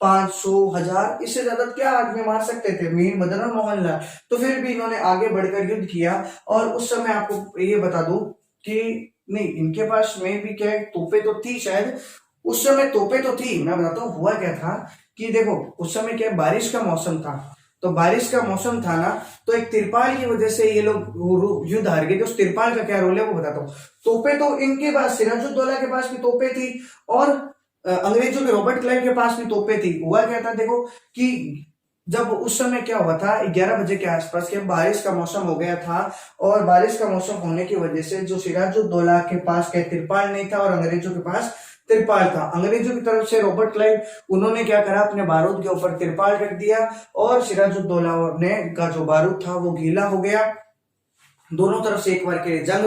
500 1000, इससे ज्यादा क्या आदमी मार सकते थे मीर मदन और मोहनलाल। तो फिर भी इन्होंने आगे बढ़कर युद्ध किया। और उस समय आपको ये बता दूं कि नहीं, इनके पास में भी क्या तोपे तो थी शायद, उस समय तोपे तो थी। मैं बताता हूँ हुआ क्या था कि देखो उस समय क्या बारिश का मौसम था, तो बारिश का मौसम था ना, तो एक तिरपाल की वजह से ये लोग युद्ध हार गए। तो उस तिरपाल का क्या रोल है वो बताता हूँ। तोपे तो इनके पास, सिराजुद्दौला के पास भी तोपे थी और अंग्रेजों के रॉबर्ट क्लाइव के पास भी तोपे थी। हुआ क्या था देखो कि जब उस समय क्या हुआ था 11 बजे के आसपास के बारिश का मौसम हो गया था और बारिश का मौसम होने की वजह से जो सिराजुद्दौला के पास क्या तिरपाल नहीं था और अंग्रेजों के पास तिरपाल था। अंग्रेजों की तरफ से रॉबर्ट क्लाइव उन्होंने क्या करा, अपने बारूद के ऊपर तिरपाल रख दिया और सिराजुद्दौला ने का जो बारूद था वो गीला हो गया। दोनों तरफ से एक बार के लिए जंग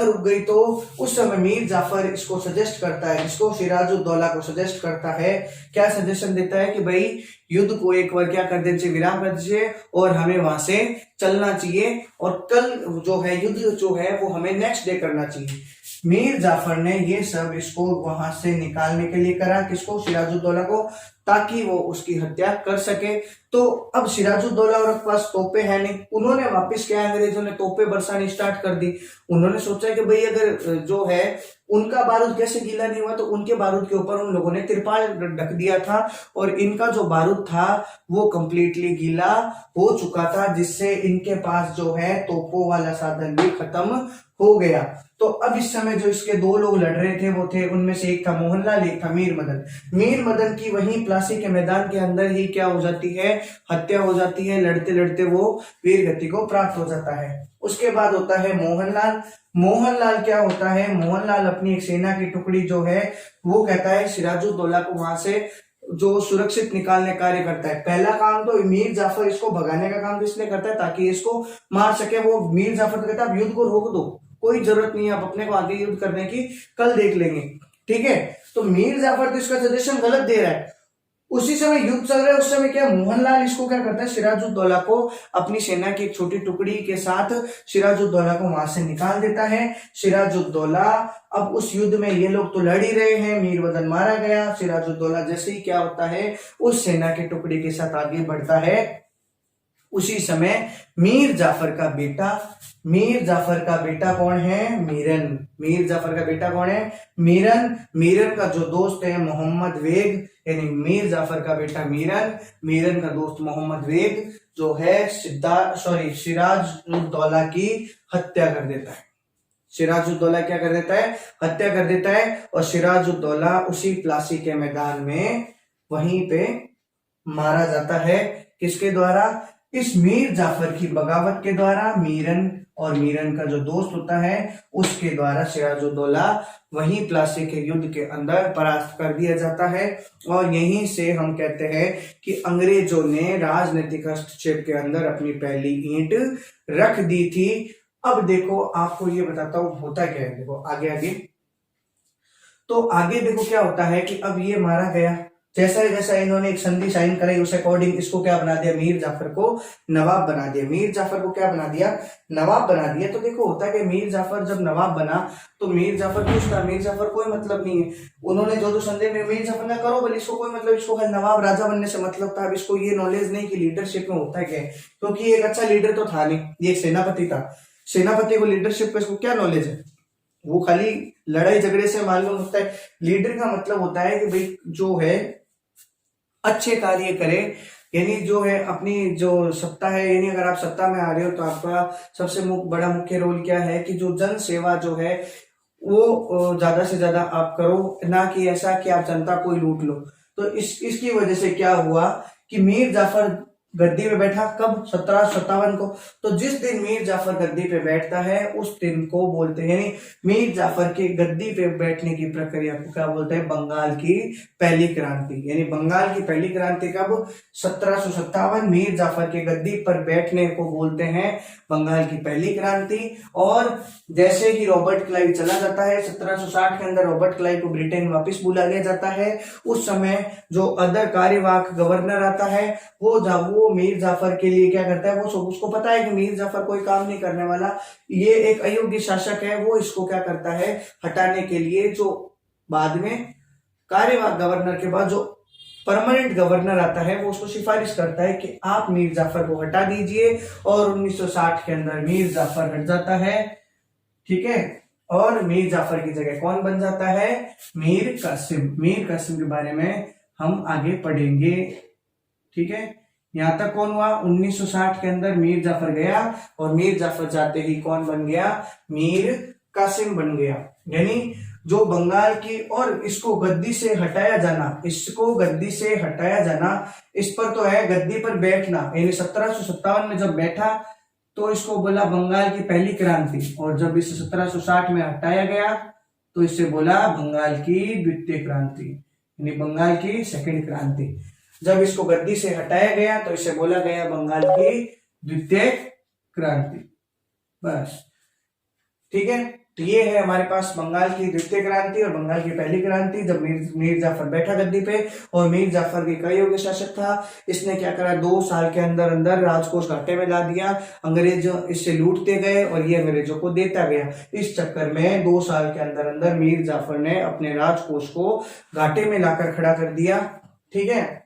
रुक गई। तो उस समय मीर जाफर इसको सजेस्ट करता है, इसको सिराजुद्दौला को सजेस्ट करता है, क्या सजेशन देता है कि भाई युद्ध को एक बार क्या कर देना चाहिए, विराम कर दीजिए और हमें वहां से चलना चाहिए और कल जो है युद्ध जो है वो हमें नेक्स्ट डे करना चाहिए। मीर जाफर ने ये सब इसको वहां से निकालने के लिए करा, किसको, सिराजुद्दौला को, ताकि वो उसकी हत्या कर सके। तो अब सिराजुद्दौला और के पास तोपे है नहीं, उन्होंने वापस क्या, अंग्रेजों ने तोपे बरसानी स्टार्ट कर दी। उन्होंने सोचा कि भाई अगर जो है उनका बारूद कैसे गीला नहीं हुआ, तो उनके बारूद के ऊपर उन लोगों ने तिरपाल ढक दिया था और इनका जो बारूद था वो कंप्लीटली गीला हो चुका था, जिससे इनके पास जो है तोपों वाला साधन भी खत्म हो गया। तो अब इस समय जो इसके दो लोग लड़ रहे थे वो थे, उनमें से एक था मोहनलाल, एक था मीर मदन। मीर मदन की वहीं प्लासी के मैदान के अंदर ही क्या हो जाती है, हत्या हो जाती है। लड़ते लड़ते वो वीर गति को प्राप्त हो जाता है। उसके बाद होता है मोहनलाल। मोहनलाल क्या होता है, मोहनलाल अपनी एक सेना की टुकड़ी जो है वो कहता है सिराजुद्दौला को वहां से जो सुरक्षित निकालने कार्य करता है। पहला काम तो मीर जाफर इसको भगाने का काम इसलिए करता है ताकि इसको मार सके। वो मीर जाफर तो कहता है युद्ध को रोक दो, कोई जरूरत नहीं है आप अपने को आगे युद्ध करने की, कल देख लेंगे, ठीक है। तो मीर जाफर तो इसका सजेशन गलत दे रहा है। उसी समय युद्ध चल रहा है, उस समय क्या मोहनलाल इसको क्या करता है, सिराजुद्दौला को अपनी सेना की एक छोटी टुकड़ी के साथ सिराजुद्दौला को वहां से निकाल देता है। सिराजुद्दौला अब उस युद्ध में ये लोग तो लड़ ही रहे हैं, मीर मदन मारा गया। सिराजुद्दौला जैसे ही क्या होता है उस सेना की टुकड़ी के साथ आगे बढ़ता है, उसी समय मीर जाफर का बेटा कौन है, मीरन। मीर जाफर का बेटा कौन है, मीरन। मीरन का जो दोस्त है मोहम्मद वेग, यानी मीर जाफर का बेटा मीरन, मीरन का दोस्त मोहम्मद वेग जो है सिराजुद्दौला की हत्या कर देता है। सिराजुद्दौला क्या कर देता है, हत्या कर देता है। और सिराजुद्दौला उसी प्लासी के मैदान में वहीं पे मारा जाता है। किसके द्वारा, इस मीर जाफर की बगावत के द्वारा, मीरन और मीरन का जो दोस्त होता है उसके द्वारा सिराजुद्दौला वहीं प्लासी के युद्ध के अंदर परास्त कर दिया जाता है। और यहीं से हम कहते हैं कि अंग्रेजों ने राजनीतिक हस्तक्षेप के अंदर अपनी पहली ईंट रख दी थी। अब देखो आपको ये बताता हूं होता क्या है, देखो आगे तो आगे देखो क्या होता है कि अब ये मारा गया, जैसा जैसा इन्होंने एक संधि साइन कराई उस अकॉर्डिंग इसको क्या बना दिया, मीर जाफर को नवाब बना दिया। मीर जाफर को क्या बना दिया, नवाब बना दिया। तो देखो होता है कि मीर जाफर जब नवाब बना तो मीर जाफर कुछ था, मीर जाफर कोई मतलब नहीं है। उन्होंने जो संधि में मीर जाफर ने करो बोले, इसको कोई मतलब, इसको नवाब राजा बनने से मतलब था। अब इसको ये नॉलेज नहीं कि लीडरशिप में होता है क्या, क्योंकि एक अच्छा लीडर तो था नहीं, ये एक सेनापति था। सेनापति को लीडरशिप का इसको क्या नॉलेज है, वो खाली लड़ाई झगड़े से मालूम होता है। लीडर का मतलब होता है कि भाई जो है अच्छे कार्य करे, यानी जो है अपनी जो सत्ता है, यानी अगर आप सत्ता में आ रहे हो तो आपका सबसे बड़ा मुख्य रोल क्या है कि जो जन सेवा जो है वो ज्यादा से ज्यादा आप करो, ना कि ऐसा कि आप जनता को लूट लो। तो इसकी वजह से क्या हुआ कि मीर जाफर गद्दी पे बैठा कब? 1757 को। तो जिस दिन मीर जाफर गद्दी पे बैठता है उस दिन को बोलते हैं, यानी मीर जाफर के गद्दी पे बैठने की प्रक्रिया को क्या बोलते हैं? बंगाल की पहली क्रांति। यानी बंगाल की पहली क्रांति कब? 1757 मीर जाफर के गद्दी पर बैठने को बोलते हैं बंगाल की पहली क्रांति। और जैसे ही रॉबर्ट क्लाइव चला जाता है 1760 के अंदर, रॉबर्ट क्लाइव को ब्रिटेन वापस बुला लिया जाता है। उस समय जो अदर कार्यवाहक गवर्नर आता है वो मीर जाफर के लिए क्या करता है? वो उसको पता है कि मीर जाफर कोई काम नहीं करने वाला, ये एक अयोग्य शासक है, वो इसको क्या करता है? हटाने के लिए जो बाद में कार्यवाहक गवर्नर के बाद जो परमानेंट गवर्नर आता है वो उसको सिफारिश करता है कि आप मीर जाफर को हटा दीजिए। और 1960 के अंदर मीर जाफर हट जाता है, ठीक है। और मीर जाफर की जगह कौन बन जाता है? मीर कासिम। मीर कासिम के बारे में हम आगे पढ़ेंगे, ठीक है। यहां तक कौन हुआ? 1960 के अंदर मीर जाफर गया और मीर जाफर जाते ही कौन बन गया? मीर कासिम बन गया। यानी जो बंगाल की, और इसको गद्दी से हटाया जाना, इसको गद्दी से हटाया जाना, इस पर तो है गद्दी पर बैठना, यानी 1757 में जब बैठा तो इसको बोला बंगाल की पहली क्रांति, और जब इसे 1760 में हटाया गया तो इसे बोला बंगाल की द्वितीय क्रांति, यानी बंगाल की सेकंड क्रांति। जब इसको गद्दी से हटाया गया तो इसे बोला गया बंगाल की द्वितीय क्रांति। बस, ठीक है। तो ये है हमारे पास बंगाल की द्वितीय क्रांति और बंगाल की पहली क्रांति। जब मीर जाफर बैठा गद्दी पे, और मीर जाफर भी कई योग्य शासक था, इसने क्या करा? 2 साल के अंदर अंदर राजकोष घाटे में ला दिया। अंग्रेज इससे लूटते गए और ये अंग्रेजों को देता गया। इस चक्कर में 2 साल के अंदर अंदर मीर जाफर ने अपने राजकोष को घाटे में लाकर खड़ा कर दिया, ठीक है।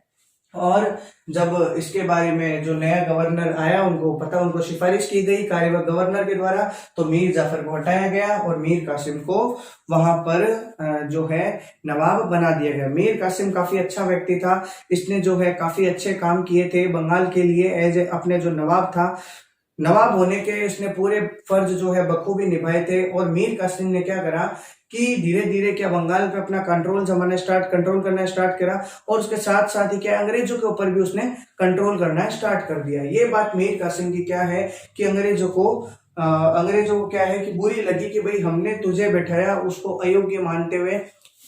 और जब इसके बारे में जो नया गवर्नर आया उनको सिफारिश की गई कार्यवाहक गवर्नर के द्वारा, तो मीर जाफर को हटाया गया और मीर कासिम को वहां पर जो है नवाब बना दिया गया। मीर कासिम काफी अच्छा व्यक्ति था, इसने जो है काफी अच्छे काम किए थे बंगाल के लिए। एज अपने जो नवाब था, नवाब होने के इसने पूरे फर्ज जो है बखूबी निभाए थे। और मीर कासिम ने क्या करा कि धीरे धीरे क्या बंगाल पे अपना कंट्रोल करना स्टार्ट करा, और उसके साथ साथ ही क्या अंग्रेजों के ऊपर भी उसने कंट्रोल करना स्टार्ट कर दिया। ये बात मीर कासिम की क्या है कि अंग्रेजों को क्या है कि बुरी लगी कि भाई हमने तुझे बैठाया, उसको अयोग्य मानते हुए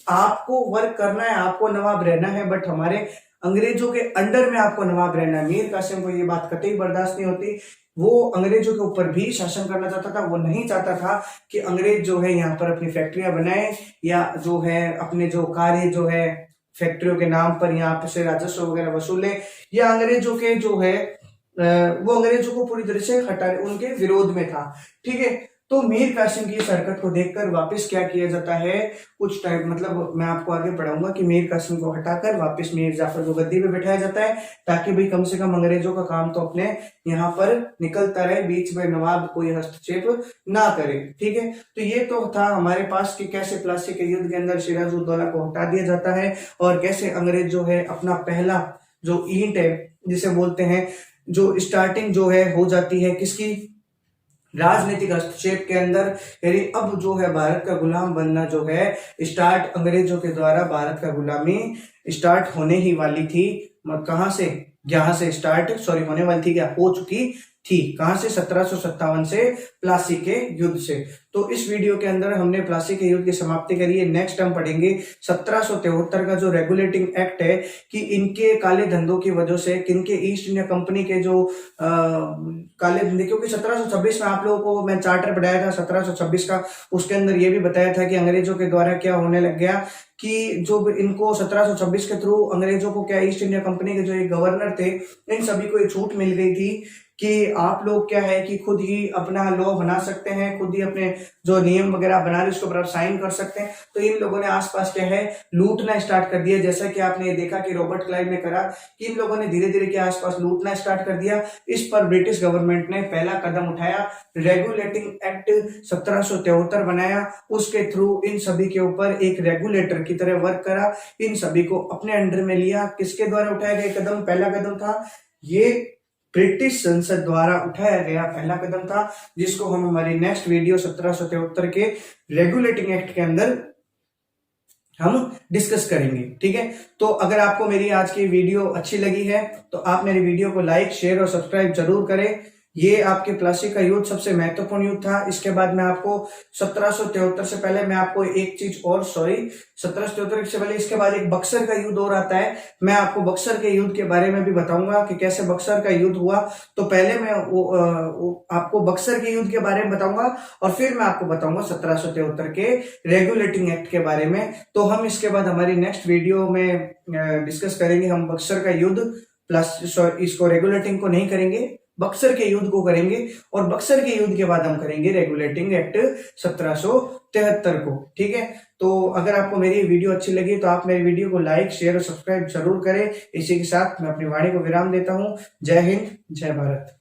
आपको वर्क करना है, आपको नवाब रहना है, बट हमारे अंग्रेजों के अंडर में आपको नवाब रहना है। मीर कासिम को ये बात कतई बर्दाश्त नहीं होती। वो अंग्रेजों के ऊपर भी शासन करना चाहता था। वो नहीं चाहता था कि अंग्रेज जो है यहाँ पर अपनी फैक्ट्रियां बनाए, या जो है अपने जो कार्य जो है फैक्ट्रियों के नाम पर यहाँ से राजस्व वगैरह वसूले, या अंग्रेजों के जो है वो अंग्रेजों को पूरी तरह से हटा, उनके विरोध में था, ठीक है। तो मीर कासिम की इस हरकत को देखकर वापस क्या किया जाता है, कुछ टाइम, मतलब मैं आपको आगे पढ़ाऊंगा कि मीर कासिम को हटाकर वापस मीर जाफर को गद्दी पे बैठाया जाता है, ताकि भाई कम से कम अंग्रेजों का काम तो अपने यहाँ पर निकलता रहे, बीच में नवाब कोई हस्तक्षेप ना करे, ठीक है। तो ये तो था हमारे पास कि कैसे प्लासी के युद्ध के अंदर सिराजुद्दौला को हटा दिया जाता है, और कैसे अंग्रेज जो है अपना पहला जो ईंट है जिसे बोलते हैं, जो स्टार्टिंग जो है हो जाती है किसकी? राजनीतिक हस्तक्षेप के अंदर। यानी अब जो है भारत का गुलाम बनना जो है स्टार्ट, अंग्रेजों के द्वारा भारत का गुलामी स्टार्ट होने ही वाली थी। कहां से? यहां से स्टार्ट होने वाली थी, क्या हो चुकी थी? कहां से? 1757 से, प्लासी के युद्ध से। तो इस वीडियो के अंदर हमने प्लासी के युद्ध की समाप्ति करी है। नेक्स्ट हम पढ़ेंगे 1773 का जो रेगुलेटिंग एक्ट है, कि इनके काले धंधों की वजह से, किनके ईस्ट इंडिया कंपनी के जो काले धंधे, क्योंकि 1726 में आप लोगों को मैं चार्टर पढ़ाया था 1726 का, उसके अंदर ये भी बताया था कि अंग्रेजों के द्वारा क्या होने लग गया कि जो इनको 1726 के थ्रू अंग्रेजों को क्या, ईस्ट इंडिया कंपनी के जो एक गवर्नर थे, इन सभी को एक छूट मिल गई थी कि आप लोग क्या है कि खुद ही अपना लॉ बना सकते हैं, खुद ही अपने जो नियम वगैरह बना रहे उसके ऊपर आप साइन कर सकते हैं। तो इन लोगों ने आसपास क्या है लूटना स्टार्ट कर दिया, जैसा कि आपने देखा कि रॉबर्ट क्लाइव ने करा कि इन लोगों ने धीरे धीरे के आसपास लूटना स्टार्ट कर दिया। इस पर ब्रिटिश गवर्नमेंट ने पहला कदम उठाया, रेगुलेटिंग एक्ट 1773 बनाया, उसके थ्रू इन सभी के ऊपर एक रेगुलेटर की तरह वर्क करा, इन सभी को अपने अंडर में लिया। किसके द्वारा उठाया गया कदम? पहला कदम था ये ब्रिटिश संसद द्वारा उठाया गया पहला कदम था, जिसको हम हमारी नेक्स्ट वीडियो 1773 के रेगुलेटिंग एक्ट के अंदर हम डिस्कस करेंगे। ठीक है, तो अगर आपको मेरी आज की वीडियो अच्छी लगी है तो आप मेरी वीडियो को लाइक, शेयर और सब्सक्राइब जरूर करें। ये आपके प्लासी का युद्ध सबसे महत्वपूर्ण युद्ध था। इसके बाद मैं आपको 1773 से पहले मैं आपको एक चीज और, 1773 से पहले इसके बाद एक बक्सर का युद्ध और आता है। मैं आपको बक्सर के युद्ध के बारे में भी बताऊंगा कि कैसे बक्सर का युद्ध हुआ। तो पहले मैं आपको बक्सर के युद्ध के बारे में बताऊंगा और फिर मैं आपको बताऊंगा 1773 के रेगुलेटिंग एक्ट के बारे में। तो हम इसके बाद हमारी नेक्स्ट वीडियो में डिस्कस करेंगे। हम बक्सर का युद्ध प्लस इसको रेगुलेटिंग को नहीं करेंगे, बक्सर के युद्ध को करेंगे और बक्सर के युद्ध के बाद हम करेंगे रेगुलेटिंग एक्ट 1773 को। ठीक है, तो अगर आपको मेरी वीडियो अच्छी लगी तो आप मेरी वीडियो को लाइक, शेयर और सब्सक्राइब जरूर करें। इसी के साथ मैं अपनी वाणी को विराम देता हूं। जय हिंद, जय भारत।